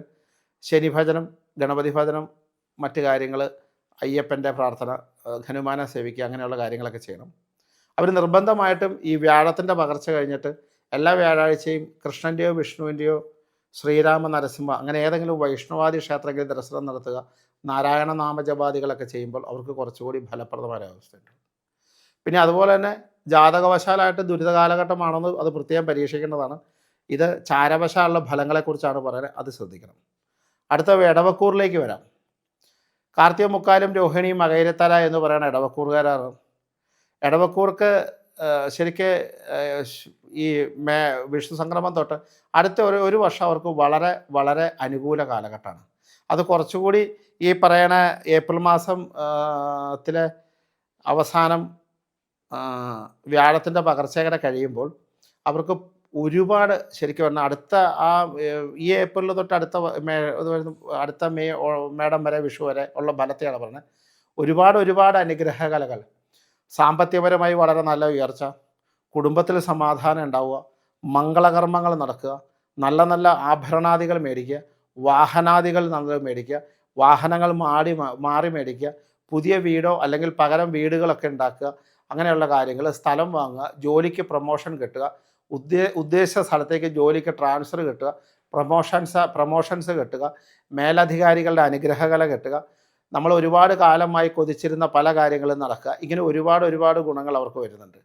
[SPEAKER 1] ശനിഭജനം, ഗണപതി ഭജനം, മറ്റു കാര്യങ്ങൾ, അയ്യപ്പൻ്റെ പ്രാർത്ഥന, ഹനുമാനെ സേവിക്കുക, അങ്ങനെയുള്ള കാര്യങ്ങളൊക്കെ ചെയ്യണം. അവർ നിർബന്ധമായിട്ടും ഈ വ്യാഴത്തിൻ്റെ പകർച്ച കഴിഞ്ഞിട്ട് എല്ലാ വ്യാഴാഴ്ചയും കൃഷ്ണൻ്റെയോ വിഷ്ണുവിൻ്റെയോ ശ്രീരാമ, നരസിംഹ അങ്ങനെ ഏതെങ്കിലും വൈഷ്ണവാദി ക്ഷേത്രങ്ങളിൽ ദർശനം നടത്തുക. നാരായണ നാമജപാദികളൊക്കെ ചെയ്യുമ്പോൾ അവർക്ക് കുറച്ചുകൂടി ഫലപ്രദമായ അവസ്ഥയുണ്ട്. പിന്നെ അതുപോലെ തന്നെ ജാതകവശാലായിട്ട് ദുരിത കാലഘട്ടമാണെന്ന് അത് പ്രത്യേകം പരീക്ഷിക്കേണ്ടതാണ്. ഇത് ചാരവശാലുള്ള ഫലങ്ങളെക്കുറിച്ചാണ് പറയുന്നത്, അത് ശ്രദ്ധിക്കണം. അടുത്ത ഇടവക്കൂറിലേക്ക് വരാം. കാർത്തിക മുക്കാലും രോഹിണിയും മകയിരത്തല എന്ന് പറയുന്ന ഇടവക്കൂറുകാരാണ്. ഇടവക്കൂർക്ക് ശരിക്ക് ഈ വിഷ്ണു സംക്രമം തൊട്ട് അടുത്ത ഒരു വർഷം അവർക്ക് വളരെ വളരെ അനുകൂല കാലഘട്ടമാണ്. അത് കുറച്ചുകൂടി ഈ പറയണ ഏപ്രിൽ മാസം ത്തിലെ അവസാനം വ്യാഴത്തിൻ്റെ പകർച്ചയുടെ കഴിയുമ്പോൾ അവർക്ക് ഒരുപാട് ശരിക്കും പറഞ്ഞാൽ ഈ ഏപ്രിൽ തൊട്ട് അടുത്ത മേടം വരെ, വിഷു വരെ ഉള്ള ഫലത്തെയാണ് പറഞ്ഞത്. ഒരുപാട് അനുഗ്രഹകലകൾ. സാമ്പത്തികപരമായി വളരെ നല്ല ഉയർച്ച, കുടുംബത്തിൽ സമാധാനം ഉണ്ടാവുക, മംഗളകർമ്മങ്ങൾ നടക്കുക, നല്ല നല്ല ആഭരണാദികൾ മേടിക്കുക, വാഹനാദികൾ നമ്മൾ മേടിക്കുക, വാഹനങ്ങൾ മാറി മേടിക്കുക, പുതിയ വീടോ അല്ലെങ്കിൽ പകരം വീടുകളൊക്കെ ഉണ്ടാക്കുക, അങ്ങനെയുള്ള കാര്യങ്ങൾ, സ്ഥലം വാങ്ങുക, ജോലിക്ക് പ്രൊമോഷൻ കിട്ടുക, ഉദ്ദേശിച്ച സ്ഥലത്തേക്ക് ജോലിക്ക് ട്രാൻസ്ഫർ കിട്ടുക, പ്രൊമോഷൻസ് കിട്ടുക, മേലധികാരികളുടെ അനുഗ്രഹകല കിട്ടുക, നമ്മൾ ഒരുപാട് കാലമായി കൊതിച്ചിരുന്ന പല കാര്യങ്ങളും നടക്കുക. ഇങ്ങനെ ഒരുപാട് ഗുണങ്ങൾ അവർക്ക് വരുന്നുണ്ട്.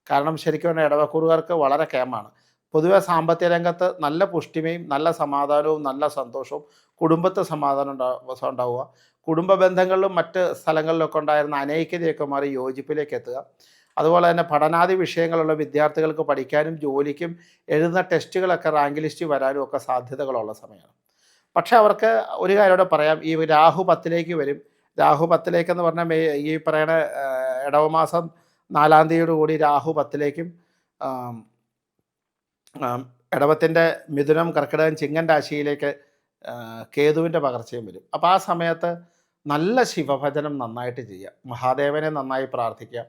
[SPEAKER 1] കാരണം ശരിക്കും പറഞ്ഞാൽ ഇടവക്കൂറുകാർക്ക് വളരെ കേമാണ്. പൊതുവെ സാമ്പത്തിക രംഗത്ത് നല്ല പുഷ്ടിമയും നല്ല സമാധാനവും നല്ല സന്തോഷവും, കുടുംബത്തെ സമാധാനം ഉണ്ടാവുക, കുടുംബ ബന്ധങ്ങളിലും മറ്റ് സ്ഥലങ്ങളിലൊക്കെ ഉണ്ടായിരുന്ന അനൈക്യതയൊക്കെ മാറി യോജിപ്പിലേക്ക് എത്തുക. അതുപോലെ തന്നെ പഠനാദി വിഷയങ്ങളുള്ള വിദ്യാർത്ഥികൾക്ക് പഠിക്കാനും ജോലിക്കും എഴുതുന്ന ടെസ്റ്റുകളൊക്കെ റാങ്ക് ലിസ്റ്റ് വരാനും ഒക്കെ സാധ്യതകളുള്ള സമയമാണ്. പക്ഷെ അവർക്ക് ഒരു കാര്യം കൂടെ പറയാം. ഈ രാഹു 10ലേക്ക് വരും. രാഹു 10ലേക്കെന്ന് പറഞ്ഞാൽ ഈ പറയണ ഇടവമാസം 4-ാം തീയതിയോട് കൂടി രാഹു 10ലേക്കും ഇടവത്തിൻ്റെ മിഥുനം, കർക്കിടകം, ചിങ്ങൻ രാശിയിലേക്ക് കേതുവിൻ്റെ പകർച്ചയും വരും. അപ്പോൾ ആ സമയത്ത് നല്ല ശിവഭജനം നന്നായിട്ട് ചെയ്യുക, മഹാദേവനെ നന്നായി പ്രാർത്ഥിക്കുക,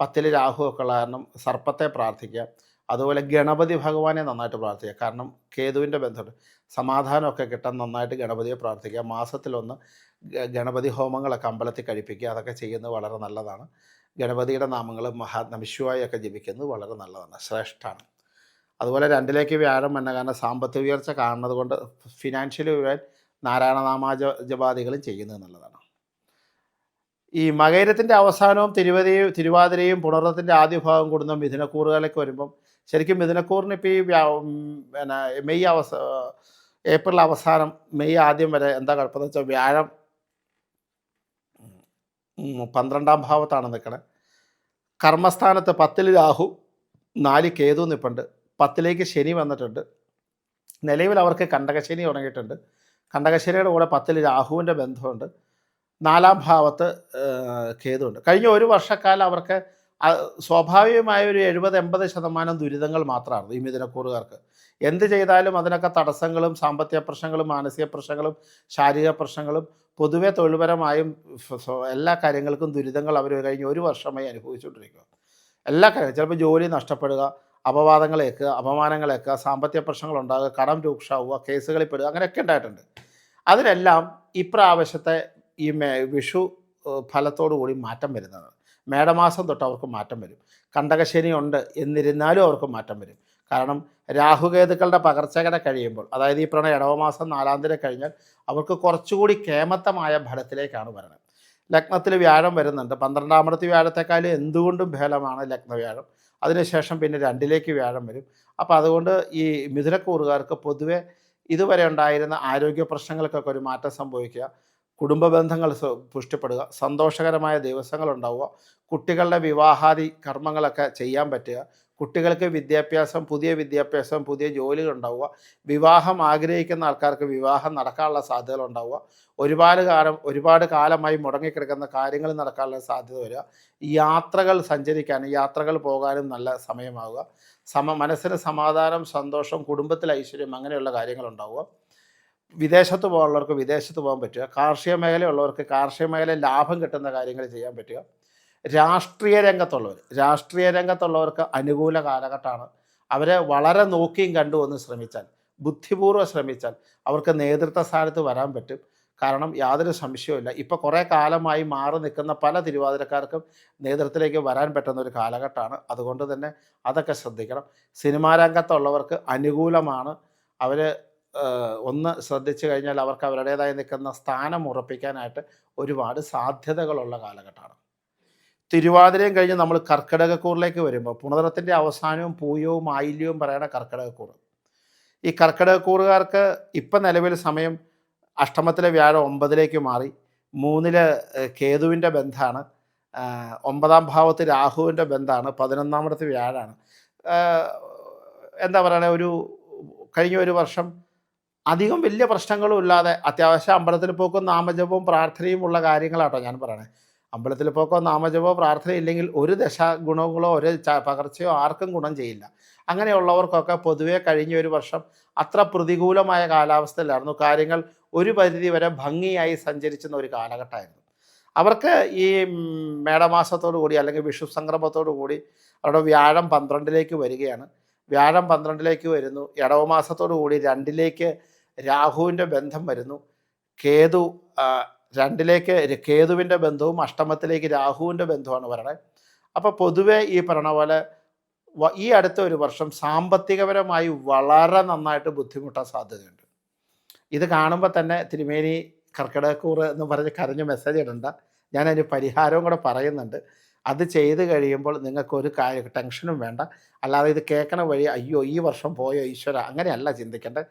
[SPEAKER 1] 10ൽ രാഹു ഒക്കെ ഉള്ള കാരണം സർപ്പത്തെ പ്രാർത്ഥിക്കുക, അതുപോലെ ഗണപതി ഭഗവാനെ നന്നായിട്ട് പ്രാർത്ഥിക്കുക. കാരണം കേതുവിൻ്റെ ബന്ധമുണ്ട്, സമാധാനമൊക്കെ കിട്ടാൻ നന്നായിട്ട് ഗണപതിയെ പ്രാർത്ഥിക്കുക. മാസത്തിലൊന്ന് ഗണപതി ഹോമങ്ങളൊക്കെ അമ്പലത്തിൽ കഴിപ്പിക്കുക, അതൊക്കെ ചെയ്യുന്നത് വളരെ നല്ലതാണ്. ഗണപതിയുടെ നാമങ്ങൾ നമഃശിവായ ഒക്കെ ജപിക്കുന്നത് വളരെ നല്ലതാണ്, ശ്രേഷ്ഠമാണ്. അതുപോലെ 2ലേക്ക് വ്യാഴം വന്ന കാരണം സാമ്പത്തിക ഉയർച്ച കാണുന്നത് കൊണ്ട് ഫിനാൻഷ്യലി ഉയരാൻ നാരായണനാമ ജപാദികളും ചെയ്യുന്നത് നല്ലതാണ്. ഈ മകയിരത്തിൻ്റെ അവസാനവും തിരുവാതിരയും പുണർത്തിൻ്റെ ആദ്യ ഭാഗം കൂടുന്ന മിഥുനക്കൂറുകളിലേക്ക് വരുമ്പം ശരിക്കും മിഥുനക്കൂറിന് ഇപ്പോൾ ഈ ഏപ്രിൽ അവസാനം മെയ് ആദ്യം വരെ എന്താ കുഴപ്പമെന്ന് വെച്ചാൽ വ്യാഴം 12ാം ഭാവത്താണ് നിൽക്കണത്. കർമ്മസ്ഥാനത്ത് 10ൽ രാഹു, 4 കേതു നിൽപ്പുണ്ട്, 10ലേക്ക് ശനി വന്നിട്ടുണ്ട്, നിലവിൽ അവർക്ക് കണ്ടകശനി തുടങ്ങിയിട്ടുണ്ട്. കണ്ടകശനിയുടെ കൂടെ 10ൽ രാഹുവിൻ്റെ ബന്ധമുണ്ട്. 4ാം ഭാവത്ത് കേതുണ്ട്. കഴിഞ്ഞ ഒരു വർഷക്കാലം അവർക്ക് സ്വാഭാവികമായ ഒരു 70-80% ദുരിതങ്ങൾ മാത്രമാണ് ഈ മിഥുനക്കൂറുകാർക്ക്. എന്ത് ചെയ്താലും അതിനൊക്കെ തടസ്സങ്ങളും സാമ്പത്തിക പ്രശ്നങ്ങളും മാനസിക പ്രശ്നങ്ങളും ശാരീരിക പ്രശ്നങ്ങളും പൊതുവെ തൊഴിൽപരമായും എല്ലാ കാര്യങ്ങൾക്കും ദുരിതങ്ങൾ അവർ കഴിഞ്ഞ ഒരു വർഷമായി അനുഭവിച്ചുകൊണ്ടിരിക്കുക. എല്ലാ കാര്യങ്ങളും ചിലപ്പോൾ ജോലി നഷ്ടപ്പെടുക, അപവാദങ്ങളേൽക്കുക, അപമാനങ്ങളേൽക്കുക, സാമ്പത്തിക പ്രശ്നങ്ങളുണ്ടാകുക, കടം രൂക്ഷമാവുക, കേസുകളിൽ പെടുക, അങ്ങനെയൊക്കെ ഉണ്ടായിട്ടുണ്ട്. അതിനെല്ലാം ഇപ്രാവശ്യത്തെ ഈ വിഷു ഫലത്തോടു കൂടി മാറ്റം വരുന്നതാണ്. മേടമാസം തൊട്ട് അവർക്ക് മാറ്റം വരും. കണ്ടകശനി ഉണ്ട് എന്നിരുന്നാലും അവർക്ക് മാറ്റം വരും. കാരണം രാഹുകേതുക്കളുടെ പകർച്ചകര കഴിയുമ്പോൾ, അതായത് ഈ ഇടവമാസം 4ാം തീയതി കഴിഞ്ഞാൽ അവർക്ക് കുറച്ചുകൂടി കേമത്തമായ ഫലത്തിലേക്കാണ് വരുന്നത്. ലഗ്നത്തിൽ വ്യാഴം വരുന്നുണ്ട്. 12ാമത്തെ വ്യാഴത്തെക്കാളും എന്തുകൊണ്ടും ഭേദമാണ് ലഗ്നവ്യാഴം. അതിനുശേഷം പിന്നെ 2ലേക്ക് വ്യാഴം വരും. അപ്പോൾ അതുകൊണ്ട് ഈ മിഥുനക്കൂറുകാർക്ക് പൊതുവെ ഇതുവരെ ഉണ്ടായിരുന്ന ആരോഗ്യ പ്രശ്നങ്ങൾക്കൊക്കെ ഒരു മാറ്റം സംഭവിക്കുക, കുടുംബ ബന്ധങ്ങൾ പുഷ്ടിപ്പെടുക, സന്തോഷകരമായ ദിവസങ്ങൾ ഉണ്ടാവുക, കുട്ടികളുടെ വിവാഹാദി കർമ്മങ്ങളൊക്കെ ചെയ്യാൻ പറ്റുക, കുട്ടികൾക്ക് വിദ്യാഭ്യാസം, പുതിയ ജോലികൾ ഉണ്ടാവുക, വിവാഹം ആഗ്രഹിക്കുന്ന ആൾക്കാർക്ക് വിവാഹം നടക്കാനുള്ള സാധ്യതകൾ ഉണ്ടാവുക, ഒരുപാട് കാലമായി മുടങ്ങിക്കിടക്കുന്ന കാര്യങ്ങൾ നടക്കാനുള്ള സാധ്യത വരിക, യാത്രകൾ പോകാനും നല്ല സമയമാവുക, മനസ്സിന് സമാധാനം, സന്തോഷം, കുടുംബത്തിൽ ഐശ്വര്യം, അങ്ങനെയുള്ള കാര്യങ്ങളുണ്ടാവുക. വിദേശത്ത് പോകാനുള്ളവർക്ക് വിദേശത്ത് പോകാൻ പറ്റുക, കാർഷിക മേഖലയുള്ളവർക്ക് കാർഷിക മേഖലയിൽ ലാഭം കിട്ടുന്ന കാര്യങ്ങൾ ചെയ്യാൻ പറ്റുക. രാഷ്ട്രീയ രംഗത്തുള്ളവർക്ക് അനുകൂല കാലഘട്ടമാണ്. അവരെ വളരെ നോക്കിയും കണ്ടും ഒന്ന് ശ്രമിച്ചാൽ, ബുദ്ധിപൂർവ്വം ശ്രമിച്ചാൽ അവർക്ക് നേതൃത്വ സ്ഥാനത്ത് വരാൻ പറ്റും. കാരണം യാതൊരു സംശയവുമില്ല, ഇപ്പോൾ കുറേ കാലമായി മാറി നിൽക്കുന്ന പല തിരുവാതിരക്കാർക്കും നേതൃത്വത്തിലേക്ക് വരാൻ പറ്റുന്ന ഒരു കാലഘട്ടമാണ്. അതുകൊണ്ട് തന്നെ അതൊക്കെ ശ്രദ്ധിക്കണം. സിനിമാ രംഗത്തുള്ളവർക്ക് അനുകൂലമാണ്. അവർ ഒന്ന് ശ്രദ്ധിച്ചു കഴിഞ്ഞാൽ അവർക്ക് അവരുടേതായി നിൽക്കുന്ന സ്ഥാനം ഉറപ്പിക്കാനായിട്ട് ഒരുപാട് സാധ്യതകളുള്ള കാലഘട്ടമാണ്. തിരുവാതിരയും കഴിഞ്ഞ് നമ്മൾ കർക്കിടകക്കൂറിലേക്ക് വരുമ്പോൾ, പുണർത്തിൻ്റെ അവസാനവും പൂയവും ആയില്യവും പറയുന്ന കർക്കിടകക്കൂറ്. ഈ കർക്കിടകക്കൂറുകാർക്ക് ഇപ്പം നിലവിൽ സമയം അഷ്ടമത്തിലെ വ്യാഴം 9ലേക്ക് മാറി, 3ല് കേതുവിൻ്റെ ബന്ധമാണ്, 9ാം ഭാവത്ത് രാഹുവിൻ്റെ ബന്ധമാണ്, 11ാമത്തെ വ്യാഴമാണ്. എന്താ പറയുക, കഴിഞ്ഞ ഒരു വർഷം അധികം വലിയ പ്രശ്നങ്ങളും ഇല്ലാതെ അത്യാവശ്യം അമ്പലത്തിൽ പോക്കും നാമജപവും പ്രാർത്ഥനയും ഉള്ള കാര്യങ്ങളാട്ടോ ഞാൻ പറയണേ. അമ്പലത്തിൽ പോക്കോ നാമജപോ പ്രാർത്ഥന ഇല്ലെങ്കിൽ ഒരു ഗുണങ്ങളോ ഒരു പകർച്ചയോ ആർക്കും ഗുണം ചെയ്യില്ല. അങ്ങനെയുള്ളവർക്കൊക്കെ പൊതുവേ കഴിഞ്ഞ ഒരു വർഷം അത്ര പ്രതികൂലമായ കാലാവസ്ഥയിലായിരുന്നു. കാര്യങ്ങൾ ഒരു പരിധി വരെ ഭംഗിയായി സഞ്ചരിച്ചിരുന്ന ഒരു കാലഘട്ടമായിരുന്നു. അവർക്ക് ഈ മേടമാസത്തോടു കൂടി അല്ലെങ്കിൽ വിഷു സംക്രമത്തോടു കൂടി അവരുടെ വ്യാഴം 12ലേക്ക് വരികയാണ്. വ്യാഴം 12ലേക്ക് വരുന്നു. ഇടവമാസത്തോടു കൂടി 2ലേക്ക് രാഹുവിൻ്റെ ബന്ധം വരുന്നു. കേതു 2ലേക്ക് കേതുവിൻ്റെ ബന്ധവും അഷ്ടമത്തിലേക്ക് രാഹുവിൻ്റെ ബന്ധവുമാണ് പറയണത്. അപ്പോൾ പൊതുവെ ഈ പറഞ്ഞ പോലെ ഈ അടുത്ത ഒരു വർഷം സാമ്പത്തികപരമായി വളരെ നന്നായിട്ട് ബുദ്ധിമുട്ടാൻ സാധ്യതയുണ്ട്. ഇത് കാണുമ്പോൾ തന്നെ തിരുമേനി കർക്കിടകക്കൂറ് എന്ന് പറഞ്ഞ് കരഞ്ഞ് മെസ്സേജ് ഇടണ്ട. ഞാനതിന് പരിഹാരവും കൂടെ പറയുന്നുണ്ട്. അത് ചെയ്ത് കഴിയുമ്പോൾ നിങ്ങൾക്കൊരു ടെൻഷനും വേണ്ട. അല്ലാതെ ഇത് കേൾക്കണ വഴി അയ്യോ ഈ വർഷം പോയോ ഈശ്വര, അങ്ങനെയല്ല ചിന്തിക്കേണ്ടത്.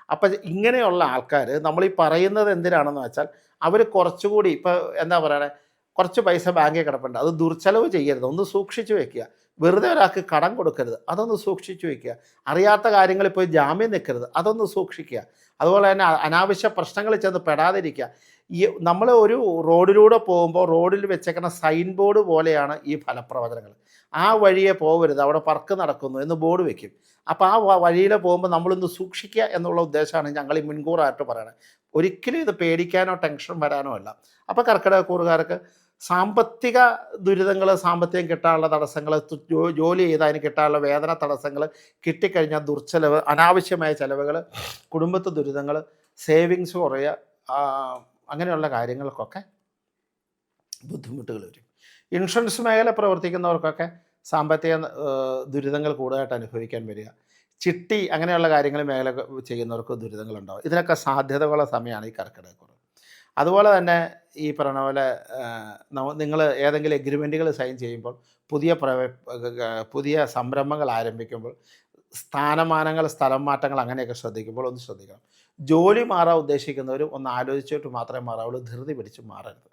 [SPEAKER 1] അപ്പം ഇങ്ങനെയുള്ള ആൾക്കാർ നമ്മൾ ഈ പറയുന്നത് എന്തിനാണെന്ന് വെച്ചാൽ, അവർ കുറച്ചുകൂടി ഇപ്പോൾ എന്താ പറയണേ, കുറച്ച് പൈസ ബാങ്കിൽ കിടപ്പുണ്ട്, അത് ദുർച്ചെലവ് ചെയ്യരുത്, ഒന്ന് സൂക്ഷിച്ച് വെക്കുക. വെറുതെ ഒരാൾക്ക് കടം കൊടുക്കരുത്, അതൊന്ന് സൂക്ഷിച്ച് വയ്ക്കുക. അറിയാത്ത കാര്യങ്ങളിൽ പോയി ജാമ്യം നിൽക്കരുത്, അതൊന്ന് സൂക്ഷിക്കുക. അതുപോലെ തന്നെ അനാവശ്യ പ്രശ്നങ്ങളിൽ ചെന്ന് പെടാതിരിക്കുക. ഈ നമ്മൾ ഒരു റോഡിലൂടെ പോകുമ്പോൾ റോഡിൽ വെച്ചേക്കുന്ന സൈൻ ബോർഡ് പോലെയാണ് ഈ ഫലപ്രവചനങ്ങൾ. ആ വഴിയെ പോകരുത്, അവിടെ പറക്ക് നടക്കുന്നു എന്ന് ബോർഡ് വെക്കും. അപ്പോൾ ആ വഴിയിൽ പോകുമ്പോൾ നമ്മളൊന്ന് സൂക്ഷിക്കുക എന്നുള്ള ഉദ്ദേശമാണ് ഞങ്ങൾ ഈ മുൻകൂറായിട്ട് പറയണത്. ഒരിക്കലും ഇത് പേടിക്കാനോ ടെൻഷൻ വരാനോ അല്ല. അപ്പോൾ കർക്കിടകക്കൂറുകാർക്ക് സാമ്പത്തിക ദുരിതങ്ങൾ, സാമ്പത്തികം കിട്ടാനുള്ള തടസ്സങ്ങൾ, ജോലി ചെയ്താൽ അതിന് കിട്ടാനുള്ള വേതന തടസ്സങ്ങൾ, കിട്ടിക്കഴിഞ്ഞാൽ ദുർച്ചെലവ്, അനാവശ്യമായ ചിലവുകൾ, കുടുംബത്ത് ദുരിതങ്ങൾ, സേവിങ്സ് കുറയുക, അങ്ങനെയുള്ള കാര്യങ്ങൾക്കൊക്കെ ബുദ്ധിമുട്ടുകൾ വരും. ഇൻഷുറൻസ് മേഖല പ്രവർത്തിക്കുന്നവർക്കൊക്കെ സാമ്പത്തിക ദുരിതങ്ങൾ കൂടുതലായിട്ട് അനുഭവിക്കാൻ വരിക. ചിട്ടി അങ്ങനെയുള്ള കാര്യങ്ങൾ മേഖല ചെയ്യുന്നവർക്ക് ദുരിതങ്ങളുണ്ടാവും. ഇതിനൊക്കെ സാധ്യതകളുള്ള സമയമാണ് ഈ കർക്കിടകക്കൂറ്. അതുപോലെ തന്നെ ഈ പറഞ്ഞ പോലെ നിങ്ങൾ ഏതെങ്കിലും എഗ്രിമെൻറ്റുകൾ സൈൻ ചെയ്യുമ്പോൾ, പുതിയ സംരംഭങ്ങൾ ആരംഭിക്കുമ്പോൾ, സ്ഥാനമാനങ്ങൾ, സ്ഥലം മാറ്റങ്ങൾ അങ്ങനെയൊക്കെ ശ്രദ്ധിക്കുമ്പോൾ ഒന്ന് ശ്രദ്ധിക്കണം. ജോലി മാറാൻ ഉദ്ദേശിക്കുന്നവരും ഒന്ന് ആലോചിച്ചിട്ട് മാത്രമേ മാറാവുള്ളൂ. ധൃതി പിടിച്ച് മാറരുത്.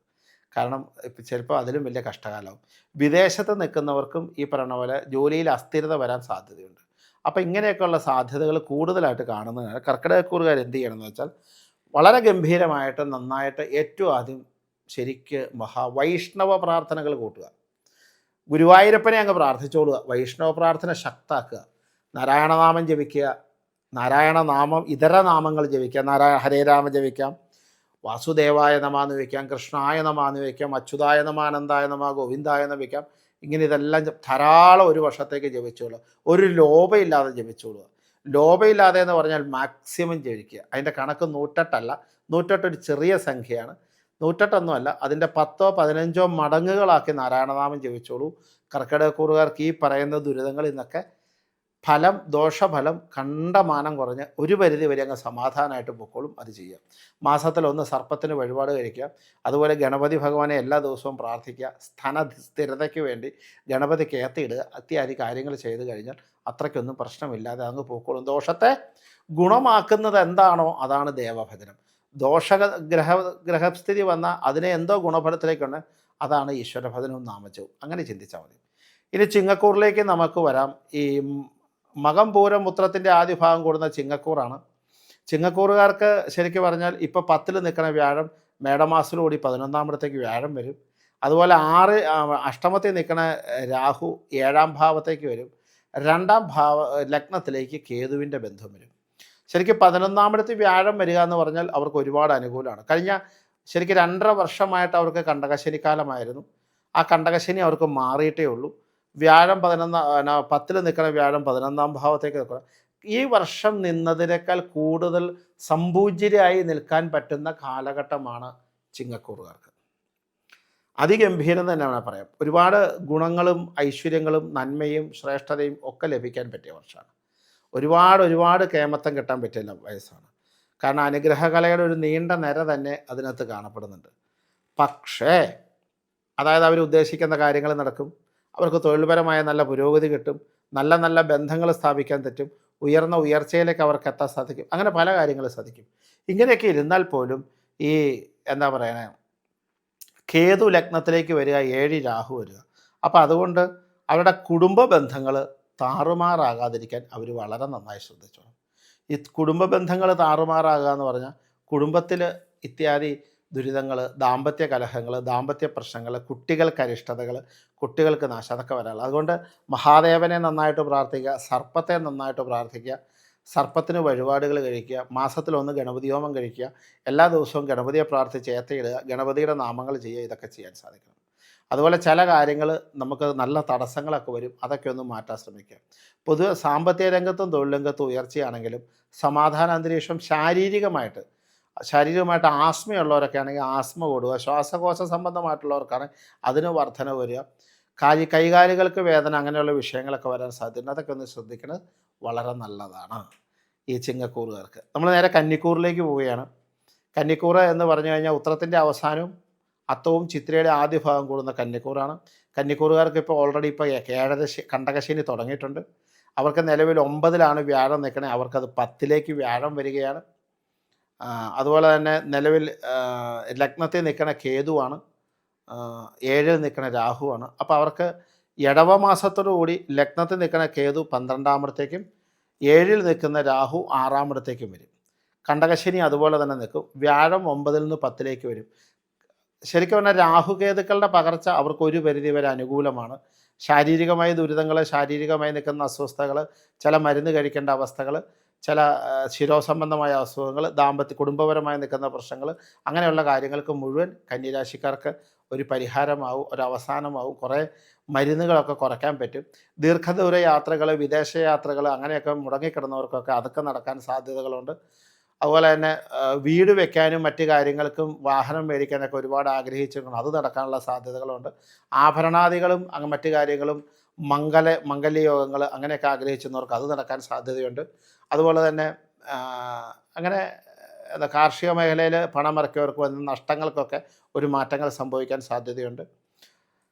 [SPEAKER 1] കാരണം ചിലപ്പോൾ അതിലും വലിയ കഷ്ടകാലമാവും. വിദേശത്ത് നിൽക്കുന്നവർക്കും ഈ പറഞ്ഞ പോലെ ജോലിയിൽ അസ്ഥിരത വരാൻ സാധ്യതയുണ്ട്. അപ്പോൾ ഇങ്ങനെയൊക്കെയുള്ള സാധ്യതകൾ കൂടുതലായിട്ട് കാണുന്നതാണ്. കർക്കിടകക്കൂറുകാർ എന്ത് ചെയ്യണമെന്ന് വെച്ചാൽ വളരെ ഗംഭീരമായിട്ട് നന്നായിട്ട് ഏറ്റവും ആദ്യം ശരിക്ക് വൈഷ്ണവ പ്രാർത്ഥനകൾ കൂട്ടുക. ഗുരുവായൂരപ്പനെ അങ്ങ് പ്രാർത്ഥിച്ചോളുക. വൈഷ്ണവ പ്രാർത്ഥന ശക്താക്കുക. നാരായണനാമം ജപിക്കുക. നാരായണനാമം ഇതര നാമങ്ങൾ ജപിക്കുക. ഹരേ രാമ ജപിക്കാം, വാസുദേവായ നമാന്ന് വയ്ക്കാം, കൃഷ്ണായ നമാന്ന് വയ്ക്കാം, അച്യുതായ നമ, അനന്തായ നമ, ഗോവിന്ദായ എന്ന് വയ്ക്കാം. ഇങ്ങനെ ഇതെല്ലാം ധാരാളം ഒരു വർഷത്തേക്ക് ജപിച്ചോളുക. ഒരു ലോഭയില്ലാതെ ജപിച്ചോളുക. ലോഭയില്ലാതെ എന്ന് പറഞ്ഞാൽ മാക്സിമം ജപിക്കുക. അതിൻ്റെ കണക്ക് 108 108 ഒരു ചെറിയ സംഖ്യയാണ്. 108 അതിൻ്റെ 10 15 മടങ്ങുകളാക്കി നാരായണനാമം ജപിച്ചോളൂ. കർക്കിടകക്കൂറുകാർക്ക് ഈ പറയുന്ന ദുരിതങ്ങളിൽ നിന്നൊക്കെ ദോഷഫലം കണ്ടമാനം കുറഞ്ഞ് ഒരു പരിധി വരെ അങ്ങ് സമാധാനമായിട്ട് പൊക്കോളും. അത് ചെയ്യാം. മാസത്തിലൊന്ന് സർപ്പത്തിന് വഴിപാട് കഴിക്കുക. അതുപോലെ ഗണപതി ഭഗവാനെ എല്ലാ ദിവസവും പ്രാർത്ഥിക്കുക. സ്ഥിരതയ്ക്ക് വേണ്ടി ഗണപതിക്ക് ഏത്തിയിടുക. ഇത്യാദി കാര്യങ്ങൾ ചെയ്ത് കഴിഞ്ഞാൽ അത്രയ്ക്കൊന്നും പ്രശ്നമില്ലാതെ അങ്ങ് പൊക്കോളും. ദോഷത്തെ ഗുണമാക്കുന്നത് എന്താണോ അതാണ് ദേവഭജനം. ഗ്രഹസ്ഥിതി വന്നാൽ അതിനെ എന്തോ ഗുണഫലത്തിലേക്കുണ്ട്, അതാണ് ഈശ്വരഭജനവും നാമജവും. അങ്ങനെ ചിന്തിച്ചാൽ മതി. ഇനി ചിങ്ങക്കൂറിലേക്ക് നമുക്ക് വരാം. ഈ മകം പൂരം ഉത്രത്തിൻ്റെ ആദ്യ ഭാഗം കൂടുന്ന ചിങ്ങക്കൂറാണ്. ചിങ്ങക്കൂറുകാർക്ക് ശരിക്കും പറഞ്ഞാൽ ഇപ്പോൾ 10 നിൽക്കുന്ന വ്യാഴം മേടമാസത്തിലൂടി 11 വ്യാഴം വരും. അതുപോലെ അഷ്ടമത്തിൽ നിൽക്കുന്ന രാഹു 7ാം ഭാവത്തേക്ക് വരും. 2ാം ലഗ്നത്തിലേക്ക് കേതുവിൻ്റെ ബന്ധം വരും. ശരിക്കും 11 വ്യാഴം വരിക എന്ന് പറഞ്ഞാൽ അവർക്ക് ഒരുപാട് അനുകൂലമാണ്. കഴിഞ്ഞ ശരിക്കും 2.5 വർഷമായിട്ട് അവർക്ക് കണ്ടകശനിക്കാലമായിരുന്നു. ആ കണ്ടകശനി അവർക്ക് മാറിയിട്ടേ ഉള്ളൂ. വ്യാഴം 10 നിൽക്കുന്ന വ്യാഴം 11ാം ഭാവത്തേക്ക് നിൽക്കുക. ഈ വർഷം നിന്നതിനേക്കാൾ കൂടുതൽ സമ്പൂജ്യരായി നിൽക്കാൻ പറ്റുന്ന കാലഘട്ടമാണ് ചിങ്ങക്കൂറുകാർക്ക്. അതിഗംഭീരം തന്നെയാണ് പറയാം. ഒരുപാട് ഗുണങ്ങളും ഐശ്വര്യങ്ങളും നന്മയും ശ്രേഷ്ഠതയും ഒക്കെ ലഭിക്കാൻ പറ്റിയ വർഷമാണ്. ഒരുപാട് കേമത്തം കിട്ടാൻ പറ്റിയ വയസ്സാണ്. കാരണം അനുഗ്രഹകലയുടെ ഒരു നീണ്ട നിര തന്നെ അതിനകത്ത് കാണപ്പെടുന്നുണ്ട്. പക്ഷേ അതായത് അവർ ഉദ്ദേശിക്കുന്ന കാര്യങ്ങൾ നടക്കും. അവർക്ക് തൊഴിൽപരമായ നല്ല പുരോഗതി കിട്ടും. നല്ല ബന്ധങ്ങൾ സ്ഥാപിക്കാൻ പറ്റും. ഉയർച്ചയിലേക്ക് അവർക്ക് എത്താൻ സാധിക്കും. അങ്ങനെ പല കാര്യങ്ങളും സാധിക്കും. ഇങ്ങനെയൊക്കെ ഇരുന്നാൽ പോലും ഈ എന്താ പറയുക, കേതു ലഗ്നത്തിലേക്ക് വരിക, 7 രാഹു വരിക. അപ്പോൾ അതുകൊണ്ട് അവരുടെ കുടുംബ ബന്ധങ്ങൾ താറുമാറാകാതിരിക്കാൻ അവർ വളരെ നന്നായി ശ്രദ്ധിച്ചോണം. ഈ കുടുംബ ബന്ധങ്ങൾ താറുമാറാകുക എന്ന് പറഞ്ഞാൽ കുടുംബത്തിൽ ഇത്യാദി ദുരിതങ്ങൾ, ദാമ്പത്യ കലഹങ്ങൾ, ദാമ്പത്യ പ്രശ്നങ്ങൾ, കുട്ടികൾക്ക് അരിഷ്ടതകൾ, കുട്ടികൾക്ക് നാശം, അതൊക്കെ വരാറുള്ളത്. അതുകൊണ്ട് മഹാദേവനെ നന്നായിട്ട് പ്രാർത്ഥിക്കുക, സർപ്പത്തെ നന്നായിട്ട് പ്രാർത്ഥിക്കുക, സർപ്പത്തിന് വഴിപാടുകൾ കഴിക്കുക, മാസത്തിലൊന്ന് ഗണപതി ഹോമം കഴിക്കുക, എല്ലാ ദിവസവും ഗണപതിയെ പ്രാർത്ഥിച്ച് ഏത്തയിടുക, ഗണപതിയുടെ നാമങ്ങൾ ചെയ്യുക. ഇതൊക്കെ ചെയ്യാൻ സാധിക്കണം. അതുപോലെ ചില കാര്യങ്ങൾ നമുക്ക് നല്ല തടസ്സങ്ങളൊക്കെ വരും, അതൊക്കെ ഒന്ന് മാറ്റാൻ ശ്രമിക്കുക. പൊതുവെ സാമ്പത്തിക രംഗത്തും തൊഴിൽ രംഗത്തും ഉയർച്ചയാണെങ്കിലും സമാധാന അന്തരീക്ഷം ശാരീരികമായിട്ട് ആസ്മയുള്ളവരൊക്കെ ആണെങ്കിൽ ആസ്മ കൂടുക, ശ്വാസകോശ സംബന്ധമായിട്ടുള്ളവർക്കാണെങ്കിൽ അതിന് വർധന വരിക, കൈകാലുകൾക്ക് വേദന, അങ്ങനെയുള്ള വിഷയങ്ങളൊക്കെ വരാൻ സാധ്യതയുണ്ട്. അതൊക്കെ ഒന്ന് ശ്രദ്ധിക്കുന്നത് വളരെ നല്ലതാണ് ഈ ചിങ്ങക്കൂറുകാർക്ക്. നമ്മൾ നേരെ കന്നിക്കൂറിലേക്ക് പോവുകയാണ്. കന്നിക്കൂറ് എന്ന് പറഞ്ഞു കഴിഞ്ഞാൽ ഉത്രത്തിൻ്റെ അവസാനവും അത്തവും ചിത്രയുടെ ആദ്യ ഭാഗം കൂടുന്ന കന്നിക്കൂറാണ്. കന്നിക്കൂറുകാർക്ക് ഇപ്പോൾ ഓൾറെഡി ഇപ്പോൾ കണ്ടകശനി തുടങ്ങിയിട്ടുണ്ട്. അവർക്ക് നിലവിൽ 9 വ്യാഴം നിൽക്കണേ, അവർക്കത് 10 വ്യാഴം വരികയാണ്. അതുപോലെ തന്നെ നിലവിൽ ലഗ്നത്തിൽ നിൽക്കുന്ന കേതുവാണ്, 7 നിൽക്കുന്ന രാഹുവാണ്. അപ്പോൾ അവർക്ക് ഇടവ മാസത്തോടു കൂടി ലഗ്നത്തിൽ നിൽക്കുന്ന കേതു 12 7 നിൽക്കുന്ന രാഹു 6 വരും. കണ്ടകശനി അതുപോലെ തന്നെ നിൽക്കും. വ്യാഴം 9 - 10 വരും. ശരിക്കും പറഞ്ഞാൽ രാഹുകേതുക്കളുടെ പകർച്ച അവർക്ക് ഒരു പരിധി വരെ അനുകൂലമാണ്. ശാരീരികമായ ദുരിതങ്ങൾ, ശാരീരികമായി നിൽക്കുന്ന അസ്വസ്ഥതകൾ, ചില മരുന്ന് കഴിക്കേണ്ട അവസ്ഥകൾ, ചില ശിരോസംബന്ധമായ അസുഖങ്ങൾ, കുടുംബപരമായി നിൽക്കുന്ന പ്രശ്നങ്ങൾ, അങ്ങനെയുള്ള കാര്യങ്ങൾക്ക് മുഴുവൻ കന്നിരാശിക്കാർക്ക് ഒരു പരിഹാരമാവും, ഒരു അവസാനമാവും. കുറേ മരുന്നുകളൊക്കെ കുറയ്ക്കാൻ പറ്റും. ദീർഘദൂര യാത്രകൾ, വിദേശ യാത്രകൾ, അങ്ങനെയൊക്കെ മുടങ്ങിക്കിടന്നവർക്കൊക്കെ അതൊക്കെ നടക്കാൻ സാധ്യതകളുണ്ട്. അതുപോലെ തന്നെ വീട് വെക്കാനും മറ്റു കാര്യങ്ങൾക്കും വാഹനം മേടിക്കാനൊക്കെ ഒരുപാട് ആഗ്രഹിച്ചിട്ടുണ്ട്, അത് നടക്കാനുള്ള സാധ്യതകളുണ്ട്. ആഭരണാദികളും മറ്റു കാര്യങ്ങളും മംഗല്യയോഗങ്ങൾ അങ്ങനെയൊക്കെ ആഗ്രഹിച്ചിരുന്നവർക്ക് അത് നടക്കാൻ സാധ്യതയുണ്ട്. അതുപോലെ തന്നെ അങ്ങനെ കാർഷിക മേഖലയിൽ പണമിറക്കിയവർക്ക് വന്ന നഷ്ടങ്ങൾക്കൊക്കെ ഒരു മാറ്റങ്ങൾ സംഭവിക്കാൻ സാധ്യതയുണ്ട്.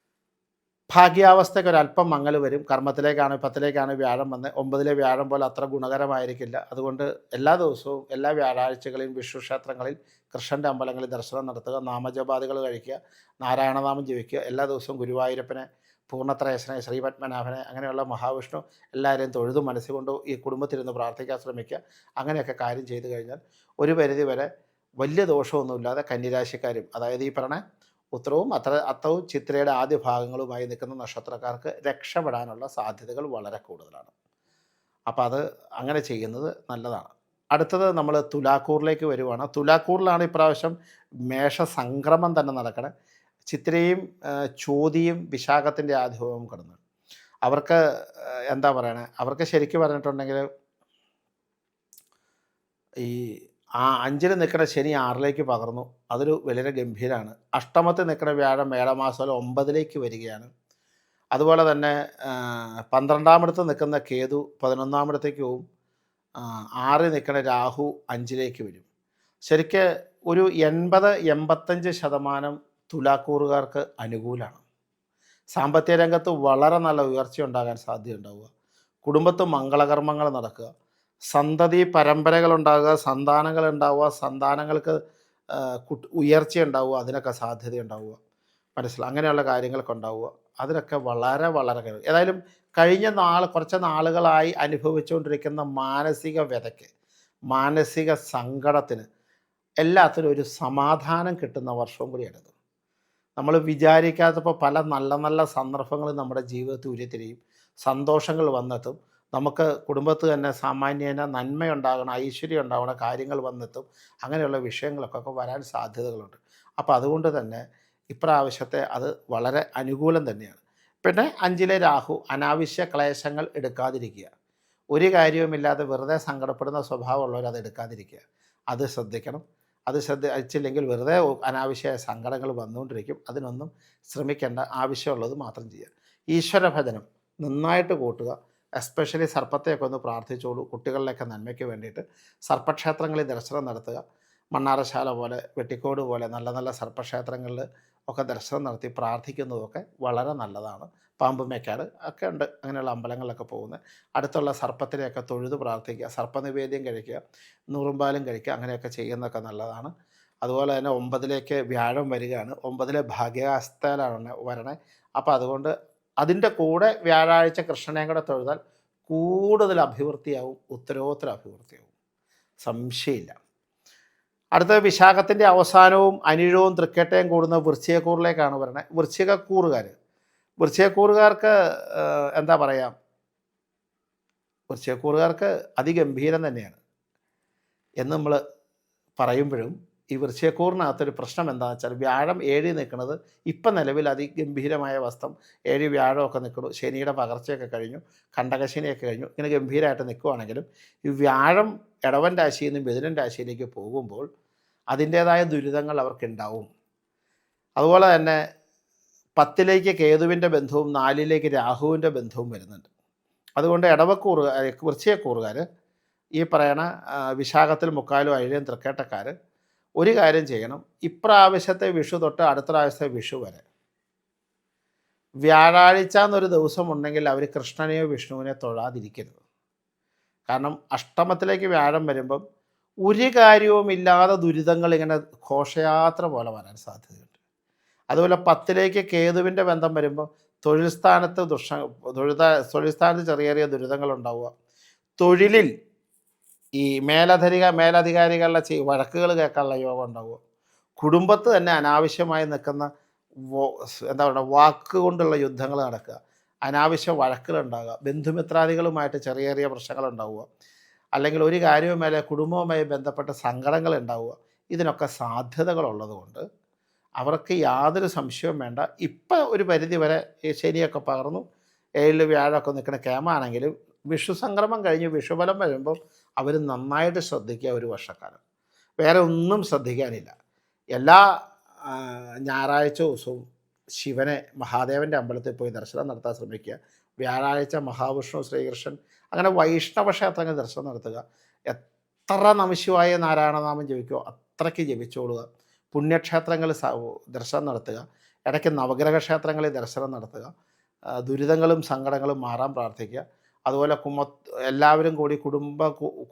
[SPEAKER 1] ഭാഗ്യാവസ്ഥയ്ക്ക് ഒരല്പം മങ്ങൽ വരും. കർമ്മത്തിലേക്കാണ് 10 വ്യാഴം വന്ന് 9 വ്യാഴം പോലെ അത്ര ഗുണകരമായിരിക്കില്ല. അതുകൊണ്ട് എല്ലാ ദിവസവും എല്ലാ വ്യാഴാഴ്ചകളിലും വിഷ്ണു ക്ഷേത്രങ്ങളിൽ കൃഷ്ണൻ്റെ അമ്പലങ്ങളിൽ ദർശനം നടത്തുക, നാമജപാദികൾ കഴിക്കുക, നാരായണനാമം ജപിക്കുക, എല്ലാ ദിവസവും ഗുരുവായൂരപ്പനെ പൂർണ്ണത്രയസ്സനെ, ശ്രീപത്മനാഭനെ, അങ്ങനെയുള്ള മഹാവിഷ്ണു എല്ലാവരെയും തൊഴുതും മനസ്സുകൊണ്ട് ഈ കുടുംബത്തിരുന്ന് പ്രാർത്ഥിക്കാൻ ശ്രമിക്കുക. അങ്ങനെയൊക്കെ കാര്യം ചെയ്തു കഴിഞ്ഞാൽ ഒരു പരിധി വരെ വലിയ ദോഷമൊന്നുമില്ലാതെ കന്നിരാശിക്കാരും, അതായത് ഈ പറഞ്ഞ ഉത്രവും അത്തവും ചിത്രയുടെ ആദ്യ ഭാഗങ്ങളുമായി നിൽക്കുന്ന നക്ഷത്രക്കാർക്ക് രക്ഷപ്പെടാനുള്ള സാധ്യതകൾ വളരെ കൂടുതലാണ്. അപ്പോൾ അത് അങ്ങനെ ചെയ്യുന്നത് നല്ലതാണ്. അടുത്തത് നമ്മൾ തുലാക്കൂറിലേക്ക് വരുവാണ്. തുലാക്കൂറിലാണ് ഇപ്രാവശ്യം മേഷസംക്രമം തന്നെ നടക്കണേ. ചിത്രയും ചോതിയും വിശാഖത്തിൻ്റെ ആധിപത്യവും കിടന്നു. അവർക്ക് എന്താ പറയണേ, അവർക്ക് ശരിക്കും പറഞ്ഞിട്ടുണ്ടെങ്കിൽ ഈ 5-ൽ നിൽക്കുന്ന ശനി 6-ലേക്ക് പകർന്നു. അതൊരു വളരെ ഗംഭീരമാണ്. അഷ്ടമത്തിൽ നിൽക്കുന്ന വ്യാഴം മേടമാസം 9-ലേക്ക് വരികയാണ്. അതുപോലെ തന്നെ 12-ാമിടത്ത് നിൽക്കുന്ന കേതു 11-ാമിടത്തേക്ക് പോവും. 6-ൽ നിൽക്കുന്ന രാഹു 5-ലേക്ക് വരും. ശരിക്ക് ഒരു 80-85% തുലാക്കൂറുകാർക്ക് അനുകൂലമാണ്. സാമ്പത്തിക രംഗത്ത് വളരെ നല്ല ഉയർച്ച ഉണ്ടാകാൻ സാധ്യതയുണ്ടാവുക, കുടുംബത്ത് മംഗളകർമ്മങ്ങൾ നടക്കുക, സന്തതി പരമ്പരകളുണ്ടാകുക, സന്താനങ്ങളുണ്ടാവുക, സന്താനങ്ങൾക്ക് ഉയർച്ച ഉണ്ടാവുക, അതിനൊക്കെ സാധ്യതയുണ്ടാവുക, മനസ്സിലായി അങ്ങനെയുള്ള കാര്യങ്ങളൊക്കെ ഉണ്ടാവുക. അതിനൊക്കെ വളരെ വളരെ ഏതായാലും കഴിഞ്ഞ കുറച്ച് നാളുകളായി അനുഭവിച്ചുകൊണ്ടിരിക്കുന്ന മാനസിക വ്യതയ്ക്ക്, മാനസിക സങ്കടത്തിന് എല്ലാത്തിനും ഒരു സമാധാനം കിട്ടുന്ന വർഷവും കൂടിയാണിത്. നമ്മൾ വിചാരിക്കാത്തപ്പോൾ പല നല്ല നല്ല സന്ദർഭങ്ങൾ നമ്മുടെ ജീവിതത്തിൽ ഉരുത്തിരിയും, സന്തോഷങ്ങൾ വന്നെത്തും. നമുക്ക് കുടുംബത്ത് തന്നെ സാമാന്യേന നന്മയുണ്ടാകണം, ഐശ്വര്യം ഉണ്ടാകണം, കാര്യങ്ങൾ വന്നെത്തും. അങ്ങനെയുള്ള വിഷയങ്ങളൊക്കെ വരാൻ സാധ്യതകളുണ്ട്. അപ്പോൾ അതുകൊണ്ട് തന്നെ ഇപ്രാവശ്യത്തെ അത് വളരെ അനുകൂലം തന്നെയാണ്. പിന്നെ 5-ലെ രാഹു, അനാവശ്യ ക്ലേശങ്ങൾ എടുക്കാതിരിക്കുക. ഒരു കാര്യവുമില്ലാതെ വെറുതെ സങ്കടപ്പെടുന്ന സ്വഭാവമുള്ളവർ അത് എടുക്കാതിരിക്കുക. അത് ശ്രദ്ധിക്കണം. അത് ശ്രദ്ധിച്ചില്ലെങ്കിൽ വെറുതെ അനാവശ്യ സങ്കടങ്ങൾ വന്നുകൊണ്ടിരിക്കും. അതിനൊന്നും ശ്രമിക്കേണ്ട, ആവശ്യമുള്ളത് മാത്രം ചെയ്യുക. ഈശ്വരഭജനം നന്നായിട്ട് കൂട്ടുക. എസ്പെഷ്യലി സർപ്പത്തെയൊക്കെ ഒന്ന് പ്രാർത്ഥിച്ചോളൂ. കുട്ടികളിലൊക്കെ നന്മയ്ക്ക് വേണ്ടിയിട്ട് സർപ്പക്ഷേത്രങ്ങളിൽ ദർശനം നടത്തുക. മണ്ണാറശാല പോലെ, വെട്ടിക്കോട് പോലെ നല്ല നല്ല സർപ്പക്ഷേത്രങ്ങളിൽ ഒക്കെ ദർശനം നടത്തി പ്രാർത്ഥിക്കുന്നതൊക്കെ വളരെ നല്ലതാണ്. പാമ്പുമേക്കാട് ഒക്കെ ഉണ്ട് അങ്ങനെയുള്ള അമ്പലങ്ങളിലൊക്കെ പോകുന്നത്. അടുത്തുള്ള സർപ്പത്തിനെയൊക്കെ തൊഴുത് പ്രാർത്ഥിക്കുക, സർപ്പനിവേദ്യം കഴിക്കുക, നൂറുമ്പാലും കഴിക്കുക, അങ്ങനെയൊക്കെ ചെയ്യുന്നതൊക്കെ നല്ലതാണ്. അതുപോലെ തന്നെ 9-ലേക്ക് വ്യാഴം വരികയാണ്. 9-ലെ ഭാഗ്യഹസ്തയിലാണ് വരണേ. അപ്പോൾ അതുകൊണ്ട് അതിൻ്റെ കൂടെ വ്യാഴാഴ്ച കൃഷ്ണനെയും കൂടെ തൊഴുതാൽ കൂടുതൽ അഭിവൃദ്ധിയാവും, ഉത്തരോത്തര അഭിവൃദ്ധിയാവും, സംശയമില്ല. അടുത്ത വിശാഖത്തിൻ്റെ അവസാനവും അനിഴവും തൃക്കേട്ടയും കൂടുന്ന വൃശ്ചികക്കൂറിലേക്കാണ് വരണേ. വൃശ്ചികക്കൂറുകാർക്ക് എന്താ പറയുക, വൃശ്ചികക്കൂറുകാർക്ക് അതിഗംഭീരം തന്നെയാണ് എന്ന് നമ്മൾ പറയുമ്പോഴും ഈ വൃശ്ചികക്കൂറിനകത്തൊരു പ്രശ്നം എന്താണെന്ന് വെച്ചാൽ വ്യാഴം 7-ൽ നിൽക്കുന്നത് ഇപ്പം നിലവിൽ അതിഗംഭീരമായ വസ്ത്രം 7 വ്യാഴമൊക്കെ നിൽക്കുന്നു. ശനിയുടെ പകർച്ചയൊക്കെ കഴിഞ്ഞു, കണ്ടകശനിയൊക്കെ കഴിഞ്ഞു. ഇങ്ങനെ ഗംഭീരമായിട്ട് നിൽക്കുകയാണെങ്കിലും ഈ വ്യാഴം ഇടവൻ രാശിയിൽ നിന്ന് മിഥുനൻ രാശിയിലേക്ക് പോകുമ്പോൾ അതിൻ്റേതായ ദുരിതങ്ങൾ അവർക്കുണ്ടാവും. അതുപോലെ തന്നെ 10-ലേക്ക് കേതുവിൻ്റെ ബന്ധവും 4-ലേക്ക് രാഹുവിൻ്റെ ബന്ധവും വരുന്നുണ്ട്. അതുകൊണ്ട് വൃശ്ചികക്കൂറുകാർ ഈ പറയണ വിശാഖത്തിൽ മുക്കാലും അഴിലും തൃക്കേട്ടക്കാർ ഒരു കാര്യം ചെയ്യണം. ഇപ്രാവശ്യത്തെ വിഷു തൊട്ട് അടുത്ത പ്രാവശ്യത്തെ വിഷു വരെ വ്യാഴാഴ്ച എന്നൊരു ദിവസം ഉണ്ടെങ്കിൽ അവർ കൃഷ്ണനെയോ വിഷ്ണുവിനെ തൊഴാതിരിക്കരുത്. കാരണം അഷ്ടമത്തിലേക്ക് വ്യാഴം വരുമ്പം ഒരു കാര്യവുമില്ലാതെ ദുരിതങ്ങൾ ഇങ്ങനെ ഘോഷയാത്ര പോലെ വരാൻ സാധ്യതയുണ്ട്. അതുപോലെ 10-ലേക്ക് കേതുവിൻ്റെ ബന്ധം വരുമ്പോൾ തൊഴിൽ സ്ഥാനത്ത് ചെറിയ ചെറിയ ദുരിതങ്ങൾ ഉണ്ടാവുക, തൊഴിലിൽ ഈ മേലധികാരികളുടെ വഴക്കുകൾ കേൾക്കാനുള്ള യോഗം ഉണ്ടാവുക, കുടുംബത്ത് തന്നെ അനാവശ്യമായി നിൽക്കുന്ന എന്താ പറയുക വാക്കുകൊണ്ടുള്ള യുദ്ധങ്ങൾ നടക്കുക, അനാവശ്യ വഴക്കുകളുണ്ടാകുക, ബന്ധുമിത്രാദികളുമായിട്ട് ചെറിയ ചെറിയ പ്രശ്നങ്ങളുണ്ടാവുക, അല്ലെങ്കിൽ ഒരു കാര്യവുമേലെ കുടുംബവുമായി ബന്ധപ്പെട്ട സങ്കടങ്ങൾ ഉണ്ടാവുക. ഇതിനൊക്കെ സാധ്യതകളുള്ളത് കൊണ്ട് അവർക്ക് യാതൊരു സംശയവും വേണ്ട. ഇപ്പം ഒരു പരിധി വരെ ശനിയൊക്കെ പകർന്നു 7-ൽ വ്യാഴമൊക്കെ നിൽക്കുന്ന കേമാണെങ്കിലും വിഷു സംക്രമം കഴിഞ്ഞ് വിഷുബലം വരുമ്പോൾ അവർ നന്നായിട്ട് ശ്രദ്ധിക്കുക. ഒരു വർഷക്കാലം വേറെ ഒന്നും ശ്രദ്ധിക്കാനില്ല. എല്ലാ ഞായറാഴ്ച ദിവസവും ശിവനെ മഹാദേവൻ്റെ അമ്പലത്തിൽ പോയി ദർശനം നടത്താൻ ശ്രമിക്കുക. വ്യാഴാഴ്ച മഹാവിഷ്ണു, ശ്രീകൃഷ്ണൻ, അങ്ങനെ വൈഷ്ണവ ക്ഷേത്രങ്ങൾ ദർശനം നടത്തുക. എത്ര നമശിവായ നാരായണനാമം ജപിക്കുമോ അത്രയ്ക്ക് ജപിച്ചോളുക. പുണ്യക്ഷേത്രങ്ങളിൽ ദർശനം നടത്തുക. ഇടയ്ക്ക് നവഗ്രഹ ക്ഷേത്രങ്ങളിൽ ദർശനം നടത്തുക. ദുരിതങ്ങളും സങ്കടങ്ങളും മാറാൻ പ്രാർത്ഥിക്കുക. അതുപോലെ എല്ലാവരും കൂടി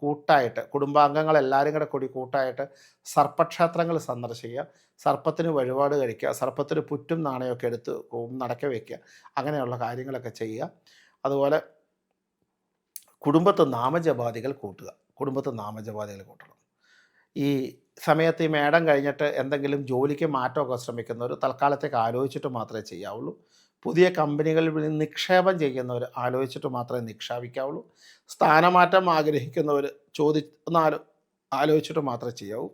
[SPEAKER 1] കൂട്ടായിട്ട് കുടുംബാംഗങ്ങൾ എല്ലാവരും കൂടി കൂട്ടായിട്ട് സർപ്പക്ഷേത്രങ്ങൾ സന്ദർശിക്കുക, സർപ്പത്തിന് വഴിപാട് കഴിക്കുക, സർപ്പത്തിന് പുറ്റും നാണയമൊക്കെ എടുത്ത് നടക്ക വയ്ക്കുക, അങ്ങനെയുള്ള കാര്യങ്ങളൊക്കെ ചെയ്യുക. അതുപോലെ കുടുംബത്ത് നാമജപാദികൾ കൂട്ടണം. ഈ സമയത്ത് ഈ മേടം കഴിഞ്ഞിട്ട് എന്തെങ്കിലും ജോലിക്ക് മാറ്റമൊക്കെ ശ്രമിക്കുന്നവർ തൽക്കാലത്തേക്ക് ആലോചിച്ചിട്ട് മാത്രമേ ചെയ്യാവുള്ളൂ. പുതിയ കമ്പനികളിൽ നിക്ഷേപം ചെയ്യുന്നവർ ആലോചിച്ചിട്ട് മാത്രമേ നിക്ഷേപിക്കാവുള്ളൂ. സ്ഥാനമാറ്റം ആഗ്രഹിക്കുന്നവർ ആലോചിച്ചിട്ട് മാത്രമേ ചെയ്യാവൂ.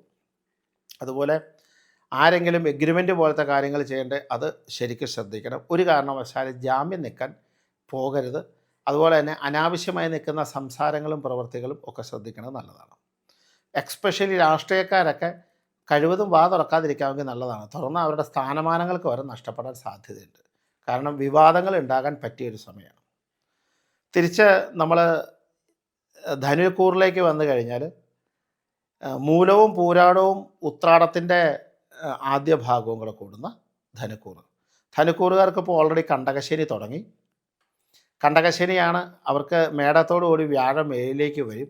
[SPEAKER 1] അതുപോലെ ആരെങ്കിലും എഗ്രിമെൻറ്റ് പോലത്തെ കാര്യങ്ങൾ ചെയ്യേണ്ടത് അത് ശരിക്കും ശ്രദ്ധിക്കണം. ഒരു കാരണവശാലും ജാമ്യം നിൽക്കാൻ പോകരുത്. അതുപോലെ തന്നെ അനാവശ്യമായി നിൽക്കുന്ന സംസാരങ്ങളും പ്രവൃത്തികളും ഒക്കെ ശ്രദ്ധിക്കുന്നത് നല്ലതാണ്. എക്സ്പെഷ്യലി രാഷ്ട്രീയക്കാരൊക്കെ കഴിവതും വാ തുറക്കാതിരിക്കാമെങ്കിൽ നല്ലതാണ്. തുറന്ന് അവരുടെ സ്ഥാനമാനങ്ങൾക്ക് വരെ നഷ്ടപ്പെടാൻ സാധ്യതയുണ്ട്. കാരണം വിവാദങ്ങൾ ഉണ്ടാകാൻ പറ്റിയൊരു സമയമാണ്. തിരിച്ച് നമ്മൾ ധനുക്കൂറിലേക്ക് വന്നു കഴിഞ്ഞാൽ മൂലവും പൂരാടവും ഉത്രാടത്തിൻ്റെ ആദ്യ ഭാഗവും കൂടെ കൂടുന്ന ധനുക്കൂറുകാർക്ക് ഇപ്പോൾ ഓൾറെഡി കണ്ടകശനി തുടങ്ങി. കണ്ടകശനിയാണ്. അവർക്ക് മേടത്തോടു കൂടി വ്യാഴം 7ലേക്ക് വരും.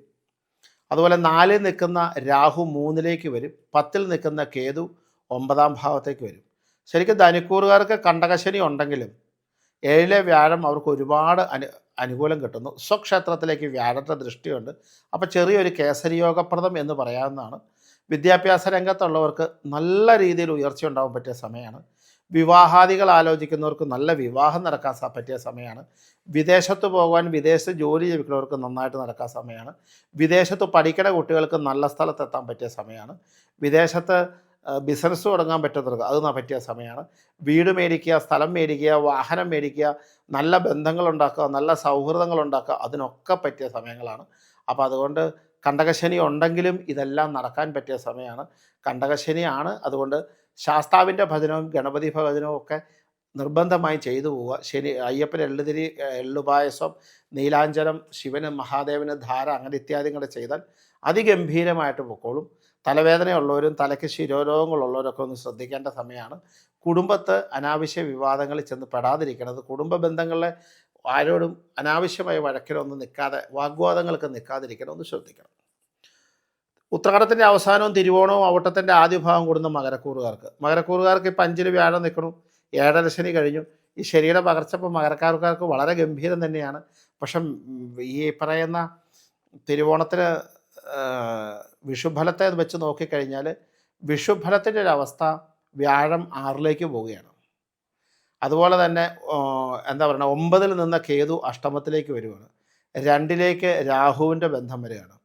[SPEAKER 1] അതുപോലെ 4 നിൽക്കുന്ന രാഹു 3ലേക്ക് വരും. 10 നിൽക്കുന്ന കേതു 9ാം ഭാവത്തേക്ക് വരും. ശരിക്കും ധനുക്കൂറുകാർക്ക് കണ്ടകശനി ഉണ്ടെങ്കിലും 7ലെ വ്യാഴം അവർക്ക് ഒരുപാട് അനുകൂലം കിട്ടുന്നു. സ്വക്ഷേത്രത്തിലേക്ക് വ്യാഴത്തെ ദൃഷ്ടിയുണ്ട്. അപ്പോൾ ചെറിയൊരു കേസരിയോഗപ്രദം എന്ന് പറയാവുന്നതാണ്. വിദ്യാഭ്യാസ രംഗത്തുള്ളവർക്ക് നല്ല രീതിയിൽ ഉയർച്ച ഉണ്ടാകാൻ പറ്റിയ സമയമാണ്. വിവാഹാദികൾ ആലോചിക്കുന്നവർക്ക് നല്ല വിവാഹം നടക്കാൻ പറ്റിയ സമയമാണ്. വിദേശത്ത് പോകാൻ വിദേശ ജോലി ലഭിക്കുന്നവർക്ക് നന്നായിട്ട് നടക്കാൻ സമയമാണ്. വിദേശത്ത് പഠിക്കുന്ന കുട്ടികൾക്ക് നല്ല സ്ഥലത്തെത്താൻ പറ്റിയ സമയമാണ്. വിദേശത്ത് ബിസിനസ് തുടങ്ങാൻ പറ്റുന്നവർക്ക് അത് പറ്റിയ സമയമാണ്. വീട് മേടിക്കുക, സ്ഥലം മേടിക്കുക, വാഹനം മേടിക്കുക, നല്ല ബന്ധങ്ങളുണ്ടാക്കുക, നല്ല സൗഹൃദങ്ങളുണ്ടാക്കുക, അതിനൊക്കെ പറ്റിയ സമയങ്ങളാണ്. അപ്പോൾ അതുകൊണ്ട് കണ്ടകശനി ഉണ്ടെങ്കിലും ഇതെല്ലാം നടക്കാൻ പറ്റിയ സമയമാണ്. കണ്ടകശനിയാണ്. അതുകൊണ്ട് ശാസ്താവിൻ്റെ ഭജനവും ഗണപതി ഭജനവും ഒക്കെ നിർബന്ധമായി ചെയ്തു പോവുക. അയ്യപ്പന് എള്ളുതിരി, എള്ളുപായസം, നീലാഞ്ചനം, ശിവന് മഹാദേവന് ധാര, അങ്ങനെ ഇത്യാദി കൂടെ ചെയ്താൽ അതിഗംഭീരമായിട്ട് പൊക്കോളും. തലവേദനയുള്ളവരും തലയ്ക്ക് ശിരോരോഗങ്ങളുള്ളവരൊക്കെ ഒന്ന് ശ്രദ്ധിക്കേണ്ട സമയമാണ്. കുടുംബത്ത് അനാവശ്യ വിവാദങ്ങളിൽ ചെന്ന് പെടാതിരിക്കണത്. കുടുംബ ബന്ധങ്ങളിലെ ആരോടും അനാവശ്യമായ വഴക്കിലൊന്നും നിൽക്കാതെ, വാഗ്വാദങ്ങൾക്ക് നിൽക്കാതിരിക്കണം, ശ്രദ്ധിക്കണം. ഉത്രാടത്തിൻ്റെ അവസാനവും തിരുവോണവും അവിട്ടത്തിൻ്റെ ആദ്യ ഭാഗം കൂടുന്ന മകരക്കൂറുകാർക്ക് ഇപ്പം 5ൽ വ്യാഴം നിൽക്കണം. 7ര ശനി കഴിഞ്ഞു. ഈ ശനിയുടെ പകർച്ചപ്പോൾ മകരക്കാർക്ക് വളരെ ഗംഭീരം തന്നെയാണ്. പക്ഷെ ഈ പറയുന്ന തിരുവോണത്തിന് വിഷുഫലത്തെ വെച്ച് നോക്കിക്കഴിഞ്ഞാൽ വിഷുഫലത്തിൻ്റെ ഒരു അവസ്ഥ വ്യാഴം 6ലേക്ക് പോവുകയാണ്. അതുപോലെ തന്നെ എന്താ പറയുക, 9ൽ നിന്ന കേതു അഷ്ടമത്തിലേക്ക് വരുവാണ്. 2ലേക്ക് രാഹുവിൻ്റെ ബന്ധം വരികയാണ്.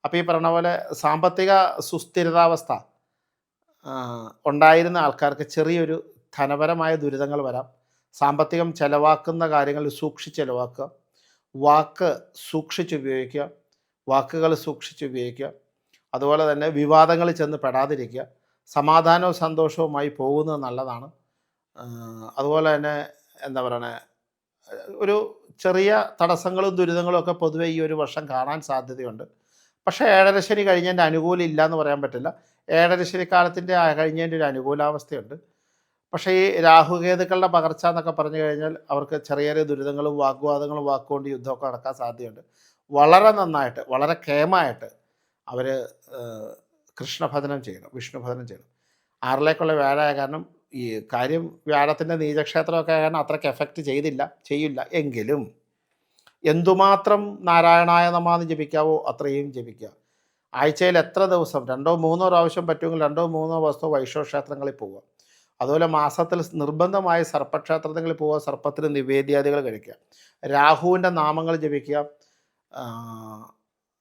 [SPEAKER 1] അപ്പോൾ ഈ പറഞ്ഞ പോലെ സാമ്പത്തിക സുസ്ഥിരതാവസ്ഥ ഉണ്ടായിരുന്ന ആൾക്കാർക്ക് ചെറിയൊരു ധനപരമായ ദുരിതങ്ങൾ വരാം. സാമ്പത്തികം ചെലവാക്കുന്ന കാര്യങ്ങളിൽ സൂക്ഷിച്ച് ചെലവാക്കുക. വാക്കുകൾ സൂക്ഷിച്ചുപയോഗിക്കുക. അതുപോലെ തന്നെ വിവാദങ്ങളിൽ ചെന്ന് പെടാതിരിക്കുക. സമാധാനവും സന്തോഷവുമായി പോകുന്നത് നല്ലതാണ്. അതുപോലെ തന്നെ എന്താ പറയണേ, ഒരു ചെറിയ തടസ്സങ്ങളും ദുരിതങ്ങളും ഒക്കെ പൊതുവെ ഈ ഒരു വർഷം കാണാൻ സാധ്യതയുണ്ട്. പക്ഷേ 7ര ശനി കഴിഞ്ഞതിൻ്റെ അനുകൂലം ഇല്ല എന്ന് പറയാൻ പറ്റില്ല. 7ര ശനിക്കാലത്തിൻ്റെ കഴിഞ്ഞതിൻ്റെ ഒരു അനുകൂലാവസ്ഥയുണ്ട്. പക്ഷേ ഈ രാഹുകേതുക്കളുടെ പകർച്ച എന്നൊക്കെ പറഞ്ഞു കഴിഞ്ഞാൽ അവർക്ക് ചെറിയ ചെറിയ ദുരിതങ്ങളും വാഗ്വാദങ്ങളും വാക്കുകൊണ്ട് യുദ്ധമൊക്കെ നടക്കാൻ സാധ്യതയുണ്ട്. വളരെ നന്നായിട്ട്, വളരെ കേമായിട്ട് അവർ കൃഷ്ണഭജനം ചെയ്യണം, വിഷ്ണുഭജനം ചെയ്യണം. 6ലേക്കുള്ള വ്യാഴമായ കാരണം ഈ കാര്യം വ്യാഴത്തിൻ്റെ നീചക്ഷേത്രമൊക്കെ കാരണം അത്രയ്ക്ക് എഫക്റ്റ് ചെയ്യില്ല. എങ്കിലും എന്തുമാത്രം നാരായണായ നമാന്ന് ജപിക്കാവോ അത്രയും ജപിക്കുക. ആഴ്ചയിൽ എത്ര ദിവസം 2 or 3 പ്രാവശ്യം പറ്റുമെങ്കിൽ 2 or 3 ദിവസം വൈഷ്ണവക്ഷേത്രങ്ങളിൽ പോവുക. അതുപോലെ മാസത്തിൽ നിർബന്ധമായി സർപ്പക്ഷേത്രങ്ങളിൽ പോവുക. സർപ്പത്തിന് നിവേദ്യാദികൾ കഴിക്കുക. രാഹുവിൻ്റെ നാമങ്ങൾ ജപിക്കുക.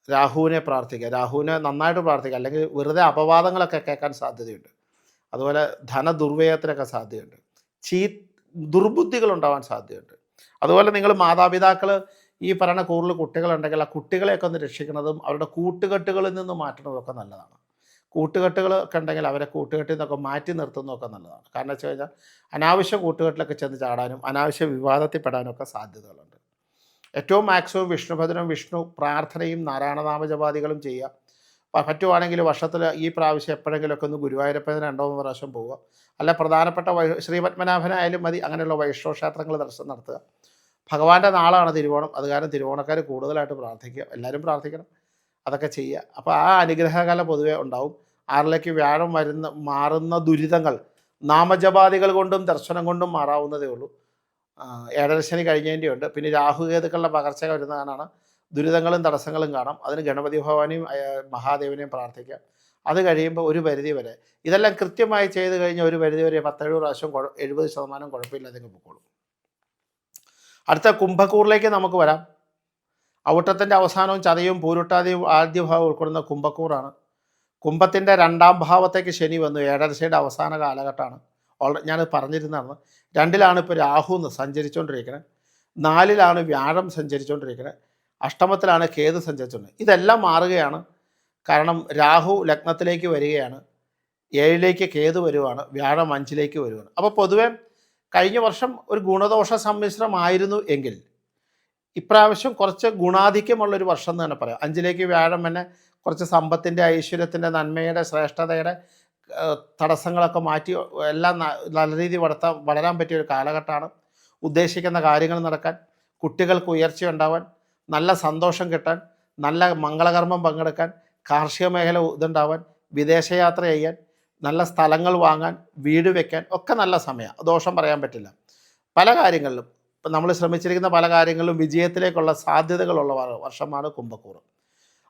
[SPEAKER 1] രാഹുവിനെ പ്രാർത്ഥിക്കുക. രാഹുവിനെ നന്നായിട്ട് പ്രാർത്ഥിക്കുക. അല്ലെങ്കിൽ വെറുതെ അപവാദങ്ങളൊക്കെ കേൾക്കാൻ സാധ്യതയുണ്ട്. അതുപോലെ ധനദുർവ്യയത്തിനൊക്കെ സാധ്യതയുണ്ട്. ദുർബുദ്ധികളുണ്ടാവാൻ സാധ്യതയുണ്ട്. അതുപോലെ നിങ്ങൾ മാതാപിതാക്കൾ ഈ പറയുന്ന കൂടുതൽ കുട്ടികളുണ്ടെങ്കിൽ ആ കുട്ടികളെയൊക്കെ ഒന്ന് രക്ഷിക്കുന്നതും അവരുടെ കൂട്ടുകെട്ടുകളിൽ നിന്ന് മാറ്റുന്നതൊക്കെ നല്ലതാണ്. കൂട്ടുകെട്ടുകളൊക്കെ ഉണ്ടെങ്കിൽ അവരെ കൂട്ടുകെട്ടിൽ നിന്നൊക്കെ മാറ്റി നിർത്തുന്നതൊക്കെ നല്ലതാണ്. കാരണം വെച്ച് കഴിഞ്ഞാൽ അനാവശ്യ കൂട്ടുകെട്ടിലൊക്കെ ചെന്ന് ചാടാനും അനാവശ്യ വിവാദത്തിൽ പെടാനും ഒക്കെ സാധ്യതകളുണ്ട്. ഏറ്റവും മാക്സിമം വിഷ്ണുഭജനം, വിഷ്ണു പ്രാർത്ഥനയും നാരായണനാമജപാദികളും ചെയ്യുക. പറ്റുവാണെങ്കിൽ വർഷത്തിൽ ഈ പ്രാവശ്യം എപ്പോഴെങ്കിലുമൊക്കെ ഒന്ന് ഗുരുവായൂരപ്പന് 2-3 പ്രാവശ്യം പോവുക. അല്ല പ്രധാനപ്പെട്ട ശ്രീപത്മനാഭനായാലും മതി, അങ്ങനെയുള്ള വൈഷ്ണവ ക്ഷേത്രങ്ങൾ ദർശനം നടത്തുക. ഭഗവാന്റെ നാളാണ് തിരുവോണം. അത് കാരണം തിരുവോണക്കാർ കൂടുതലായിട്ട് പ്രാർത്ഥിക്കുക, എല്ലാവരും പ്രാർത്ഥിക്കണം, അതൊക്കെ ചെയ്യുക. അപ്പോൾ ആ അനുഗ്രഹകല പൊതുവെ ഉണ്ടാവും. 6ലേക്ക് വ്യാഴം മാറുന്ന ദുരിതങ്ങൾ നാമജപാദികൾ കൊണ്ടും ദർശനം കൊണ്ടും മാറാവുന്നതേ ഉള്ളൂ. 7ര ശനി കഴിഞ്ഞതിൻ്റെ ഉണ്ട്. പിന്നെ രാഹുകേതുക്കളുടെ പകർച്ച വരുന്നതാണ്, ദുരിതങ്ങളും തടസ്സങ്ങളും കാണാം. അതിന് ഗണപതി ഭഗവാനെയും മഹാദേവനെയും പ്രാർത്ഥിക്കാം. അത് കഴിയുമ്പോൾ ഒരു പരിധി വരെ ഇതെല്ലാം കൃത്യമായി ചെയ്ത് കഴിഞ്ഞാൽ ഒരു പരിധി വരെ 10-70 പ്രാവശ്യം 70% കുഴപ്പമില്ലാതെ പൊക്കോളും. അടുത്ത കുംഭക്കൂറിലേക്ക് നമുക്ക് വരാം. ഔട്ടത്തിൻ്റെ അവസാനവും ചതയും പൂരുട്ടാതിയും ആദ്യ ഭാവം ഉൾക്കൊള്ളുന്ന കുംഭക്കൂറാണ്. കുംഭത്തിൻ്റെ 2ാം ഭാവത്തേക്ക് ശനി വന്നു. 7ര ശനിയുടെ അവസാന കാലഘട്ടമാണ്. ഞാനത് പറഞ്ഞിരുന്നതാണ്. 2ലാണ് ഇപ്പോൾ രാഹു സഞ്ചരിച്ചുകൊണ്ടിരിക്കുന്നത്, 4ലാണ് വ്യാഴം സഞ്ചരിച്ചുകൊണ്ടിരിക്കുന്നത്, അഷ്ടമത്തിലാണ് കേതു സഞ്ചരിച്ചുകൊണ്ടിരിക്കുന്നത്. ഇതെല്ലാം മാറുകയാണ്. കാരണം രാഹു ലഗ്നത്തിലേക്ക് വരികയാണ്, 7ലേക്ക് കേതു വരുവാണ്, വ്യാഴം 5ലേക്ക് വരുവാണ്. അപ്പോൾ പൊതുവെ കഴിഞ്ഞ വർഷം ഒരു ഗുണദോഷ സമ്മിശ്രമായിരുന്നു എങ്കിൽ ഇപ്രാവശ്യം കുറച്ച് ഗുണാധിക്യമുള്ളൊരു വർഷം എന്ന് തന്നെ പറയാം. 5ലേക്ക് വ്യാഴം തന്നെ കുറച്ച് സമ്പത്തിൻ്റെ, ഐശ്വര്യത്തിൻ്റെ, നന്മയുടെ, ശ്രേഷ്ഠതയുടെ തടസ്സങ്ങളൊക്കെ മാറ്റി എല്ലാം നല്ല രീതിയിൽ വളരാൻ പറ്റിയൊരു കാലഘട്ടമാണ്. ഉദ്ദേശിക്കുന്ന കാര്യങ്ങൾ നടക്കാൻ, കുട്ടികൾക്ക് ഉയർച്ചയുണ്ടാവാൻ, നല്ല സന്തോഷം കിട്ടാൻ, നല്ല മംഗളകർമ്മം പങ്കെടുക്കാൻ, കാർഷിക മേഖല ഇതുണ്ടാവാൻ, വിദേശയാത്ര ചെയ്യാൻ, നല്ല സ്ഥലങ്ങൾ വാങ്ങാൻ, വീട് വെക്കാൻ ഒക്കെ നല്ല സമയമാണ്. ദോഷം പറയാൻ പറ്റില്ല. പല കാര്യങ്ങളിലും ഇപ്പം നമ്മൾ ശ്രമിച്ചിരിക്കുന്ന പല കാര്യങ്ങളിലും വിജയത്തിലേക്കുള്ള സാധ്യതകളുള്ള വർഷമാണ് കുംഭക്കൂർ.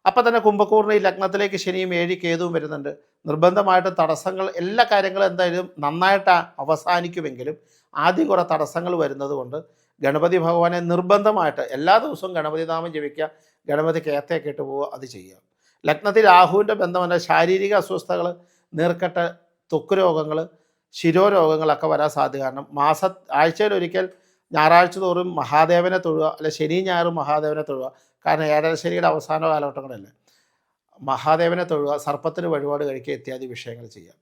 [SPEAKER 1] അപ്പം തന്നെ കുംഭക്കൂറിന് ഈ ലഗ്നത്തിലേക്ക് ശനിയും 7 കേതുവും വരുന്നുണ്ട്. നിർബന്ധമായിട്ട് തടസ്സങ്ങൾ, എല്ലാ കാര്യങ്ങളും എന്തായാലും നന്നായിട്ട് അവസാനിക്കുമെങ്കിലും ആദ്യം കുറേ തടസ്സങ്ങൾ വരുന്നത് കൊണ്ട് ഗണപതി ഭഗവാനെ നിർബന്ധമായിട്ട് എല്ലാ ദിവസവും ഗണപതി നാമം ജപിക്കുക, ഗണപതിക്ക് ഏത്തയൊക്കെ ഇട്ട് പോവുക, അത് ചെയ്യുക. ലഗ്നത്തിൽ രാഹുവിൻ്റെ ബന്ധമുണ്ട്. ശാരീരിക അസ്വസ്ഥതകൾ, നീർക്കെട്ട്, ത്വക്ക് രോഗങ്ങൾ, ശിരോരോഗങ്ങളൊക്കെ വരാൻ സാധ്യത. കാരണം ആഴ്ചയിലൊരിക്കൽ ഞായറാഴ്ച തോറും മഹാദേവനെ തൊഴുക, അല്ലെ ശനി ഞായറും മഹാദേവനെ തൊഴുക. കാരണം 7ര ശനിയുടെ അവസാന കാലഘട്ടങ്ങളല്ലേ, മഹാദേവനെ തൊഴുക, സർപ്പത്തിന് വഴിപാട് കഴിക്കുക, ഇത്യാദി വിഷയങ്ങൾ ചെയ്യാം.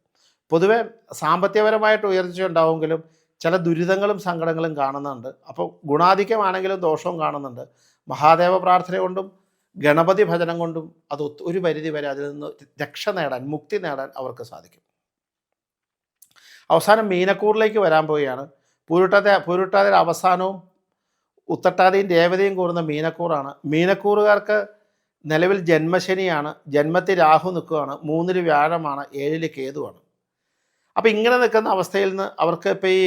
[SPEAKER 1] പൊതുവെ സാമ്പത്തികപരമായിട്ട് ഉയർച്ച ഉണ്ടാവുമെങ്കിലും ചില ദുരിതങ്ങളും സങ്കടങ്ങളും കാണുന്നുണ്ട്. അപ്പോൾ ഗുണാധിക്യമാണെങ്കിലും ദോഷവും കാണുന്നുണ്ട്. മഹാദേവ പ്രാർത്ഥന കൊണ്ടും ഗണപതി ഭജനം കൊണ്ടും അത് ഒരു പരിധി വരെ അതിൽ നിന്ന് രക്ഷ നേടാൻ, മുക്തി നേടാൻ അവർക്ക് സാധിക്കും. അവസാനം മീനക്കൂറിലേക്ക് വരാൻ പോവുകയാണ്. പൂരുട്ടാതിയുടെ അവസാനവും ഉത്രട്ടാതിയും രേവതിയും കൂടുന്ന മീനക്കൂറാണ്. മീനക്കൂറുകാർക്ക് നിലവിൽ ജന്മശനിയാണ്. ജന്മത്തിൽ രാഹു നിൽക്കുകയാണ്, 3ൽ വ്യാഴമാണ്, 7ൽ കേതുവാണ്. അപ്പോൾ ഇങ്ങനെ നിൽക്കുന്ന അവസ്ഥയിൽ നിന്ന് അവർക്ക് ഇപ്പോൾ ഈ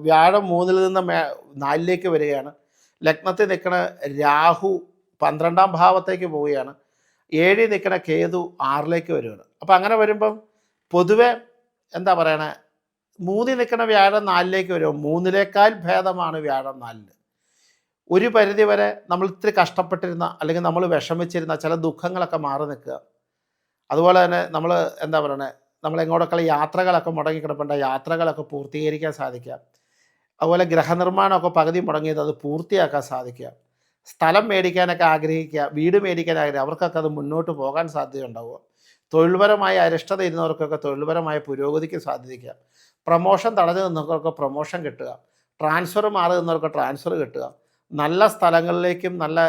[SPEAKER 1] വ്യാഴം 3ൽ നിന്ന് 4ലേക്ക് വരികയാണ്. ലഗ്നത്തിൽ നിൽക്കുന്ന രാഹു 12ാം ഭാവത്തേക്ക് പോവുകയാണ്. 7ൽ നിൽക്കുന്ന കേതു 6ലേക്ക് വരികയാണ്. അപ്പോൾ അങ്ങനെ വരുമ്പം പൊതുവെ എന്താ പറയണേ, 3ൽ നിൽക്കുന്ന വ്യാഴം 4ലേക്ക് വരും. 3ലേക്കാൾ ഭേദമാണ് വ്യാഴം 4. ഒരു പരിധി വരെ നമ്മൾ ഇത്തിരി കഷ്ടപ്പെട്ടിരുന്ന, അല്ലെങ്കിൽ നമ്മൾ വിഷമിച്ചിരുന്ന ചില ദുഃഖങ്ങളൊക്കെ മാറി നിൽക്കുക. അതുപോലെ തന്നെ നമ്മൾ എന്താ പറയണേ, നമ്മളെങ്ങോട്ടൊക്കെ യാത്രകളൊക്കെ മുടങ്ങിക്കിടപ്പേണ്ട യാത്രകളൊക്കെ പൂർത്തീകരിക്കാൻ സാധിക്കുക. അതുപോലെ ഗ്രഹനിർമ്മാണമൊക്കെ പകുതി മുടങ്ങിയത് അത് പൂർത്തിയാക്കാൻ സാധിക്കുക. സ്ഥലം മേടിക്കാനൊക്കെ ആഗ്രഹിക്കുക, വീട് മേടിക്കാൻ ആഗ്രഹിക്കുക, അവർക്കൊക്കെ അത് മുന്നോട്ട് പോകാൻ സാധ്യതയുണ്ടാവുക. തൊഴിൽപരമായ അരിഷ്ടത ഇരുന്നവർക്കൊക്കെ തൊഴിൽപരമായ പുരോഗതിക്ക് സാധിക്കുക. പ്രമോഷൻ തടഞ്ഞു നിന്നവർക്ക് പ്രമോഷൻ കിട്ടുക, ട്രാൻസ്ഫർ മാറി നിന്നവർക്ക് ട്രാൻസ്ഫർ കിട്ടുക, നല്ല സ്ഥലങ്ങളിലേക്കും നല്ല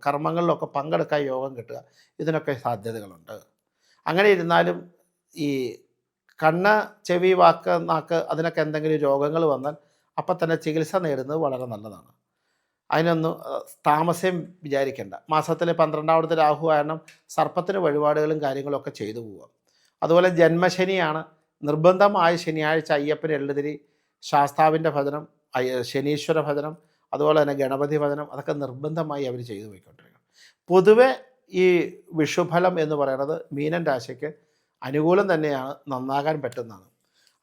[SPEAKER 1] കർമ്മങ്ങളിലൊക്കെ പങ്കെടുക്കാൻ യോഗം കിട്ടുക, ഇതിനൊക്കെ സാധ്യതകളുണ്ട്. അങ്ങനെ ഇരുന്നാലും ഈ കണ്ണ്, ചെവി, വാക്ക്, നാക്ക് അതിനൊക്കെ എന്തെങ്കിലും രോഗങ്ങൾ വന്നാൽ അപ്പം തന്നെ ചികിത്സ നേടുന്നത് വളരെ നല്ലതാണ്. അതിനൊന്നും താമസം വിചാരിക്കേണ്ട. മാസത്തിൽ 12ാമത്തെ രാഹു കാരണം സർപ്പത്തിന് വഴിപാടുകളും കാര്യങ്ങളൊക്കെ ചെയ്തു പോവുക. അതുപോലെ ജന്മശനിയാണ്. നിർബന്ധമായ ശനിയാഴ്ച അയ്യപ്പന് എള്ളുതിരി, ശാസ്താവിൻ്റെ ഭജനം, ശനീശ്വര ഭജനം, അതുപോലെ തന്നെ ഗണപതി ഭജനം, അതൊക്കെ നിർബന്ധമായി അവർ ചെയ്തു പോയിക്കൊണ്ടിരിക്കണം. പൊതുവെ ഈ വിഷുഫലം എന്ന് പറയുന്നത് മീനൻ രാശിക്ക് അനുകൂലം തന്നെയാണ്, നന്നാകാൻ പറ്റുന്നതാണ്.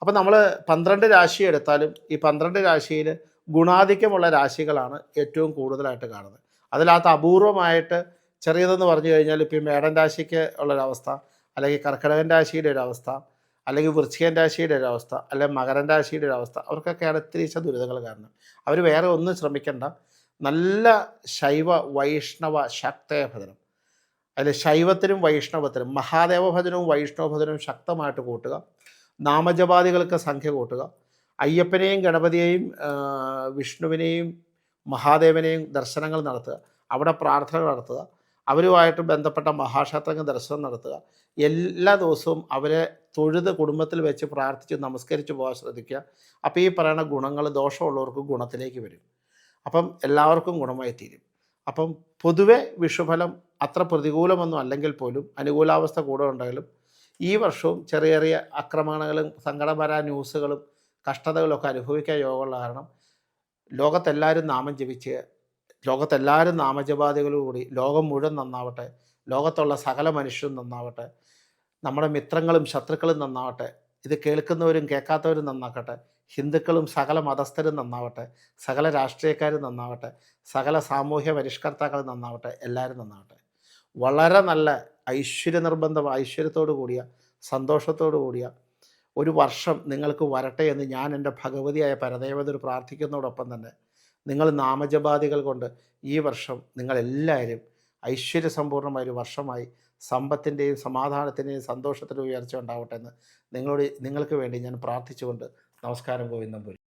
[SPEAKER 1] അപ്പോൾ നമ്മൾ 12 രാശി എടുത്താലും ഈ 12 രാശിയിൽ ഗുണാധിക്യമുള്ള രാശികളാണ് ഏറ്റവും കൂടുതലായിട്ട് കാണുന്നത്. അതിനകത്ത് അപൂർവമായിട്ട് ചെറിയതെന്ന് പറഞ്ഞു കഴിഞ്ഞാൽ ഇപ്പോൾ മേടൻ രാശിക്ക് ഉള്ളൊരവസ്ഥ, അല്ലെങ്കിൽ കർക്കിടകൻ രാശിയുടെ ഒരവസ്ഥ, അല്ലെങ്കിൽ വൃശ്ചികൻ രാശിയുടെ ഒരവസ്ഥ, അല്ലെങ്കിൽ മകരൻ രാശിയുടെ ഒരവസ്ഥ, അവർക്കൊക്കെയാണ് ഇത്തിരി ദുരിതങ്ങൾ കാരണം. അവർ വേറെ ഒന്നും ശ്രമിക്കേണ്ട. നല്ല ശൈവ വൈഷ്ണവ ശക്തയ ഭജനം, അതിൽ ശൈവത്തിനും വൈഷ്ണവത്തിനും മഹാദേവ ഭജനവും വൈഷ്ണവ ഭജനവും ശക്തമായിട്ട് കൂട്ടുക. നാമജപാദികൾക്ക് സംഖ്യ കൂട്ടുക. അയ്യപ്പനെയും ഗണപതിയെയും വിഷ്ണുവിനെയും മഹാദേവനെയും ദർശനങ്ങൾ നടത്തുക, അവിടെ പ്രാർത്ഥനകൾ നടത്തുക, അവരുമായിട്ട് ബന്ധപ്പെട്ട മഹാക്ഷേത്രങ്ങൾ ദർശനം നടത്തുക. എല്ലാ ദിവസവും അവരെ തൊഴുത് കുടുംബത്തിൽ വെച്ച് പ്രാർത്ഥിച്ച് നമസ്കരിച്ച് പോകാൻ ശ്രദ്ധിക്കുക. അപ്പോൾ ഈ പറയുന്ന ഗുണങ്ങൾ ദോഷമുള്ളവർക്ക് ഗുണത്തിലേക്ക് വരും. അപ്പം എല്ലാവർക്കും ഗുണമായി തീരും. അപ്പം പൊതുവെ വിഷുഫലം അത്ര പ്രതികൂലമൊന്നും അല്ലെങ്കിൽ പോലും അനുകൂലാവസ്ഥ കൂടെ ഉണ്ടെങ്കിലും ഈ വർഷവും ചെറിയ ചെറിയ ആക്രമണങ്ങളും സങ്കടപര ന്യൂസുകളും കഷ്ടതകളൊക്കെ അനുഭവിക്കാൻ യോഗമുള്ള കാരണം ലോകത്തെല്ലാവരും നാമം ജപിച്ച് ലോകത്തെല്ലാവരും നാമജപാദികളോടുകൂടി ലോകം മുഴുവൻ നന്നാവട്ടെ, ലോകത്തുള്ള സകല മനുഷ്യരും നന്നാവട്ടെ, നമ്മുടെ മിത്രങ്ങളും ശത്രുക്കളും നന്നാവട്ടെ, ഇത് കേൾക്കുന്നവരും കേൾക്കാത്തവരും നന്നാക്കട്ടെ, ഹിന്ദുക്കളും സകല മതസ്ഥരും നന്നാവട്ടെ, സകല രാഷ്ട്രീയക്കാരും നന്നാവട്ടെ, സകല സാമൂഹ്യ പരിഷ്കർത്താക്കളും നന്നാവട്ടെ, എല്ലാവരും നന്നാവട്ടെ. വളരെ നല്ല ഐശ്വര്യത്തോടു കൂടിയ സന്തോഷത്തോടു കൂടിയ ഒരു വർഷം നിങ്ങൾക്ക് വരട്ടെ എന്ന് ഞാൻ എൻ്റെ ഭഗവതിയായ പരദേവതയോട് പ്രാർത്ഥിക്കുന്നതോടൊപ്പം തന്നെ നിങ്ങൾ നാമജപാദികൾ കൊണ്ട് ഈ വർഷം നിങ്ങളെല്ലാവരും ഐശ്വര്യസമ്പൂർണ്ണമായൊരു വർഷമായി സമ്പത്തിൻ്റെയും സമാധാനത്തിൻ്റെയും സന്തോഷത്തിൻ്റെയും ഉയർച്ച ഉണ്ടാവട്ടെ എന്ന് നിങ്ങൾക്ക് വേണ്ടി ഞാൻ പ്രാർത്ഥിച്ചുകൊണ്ട് നമസ്കാരം. ഗോവിന്ദം.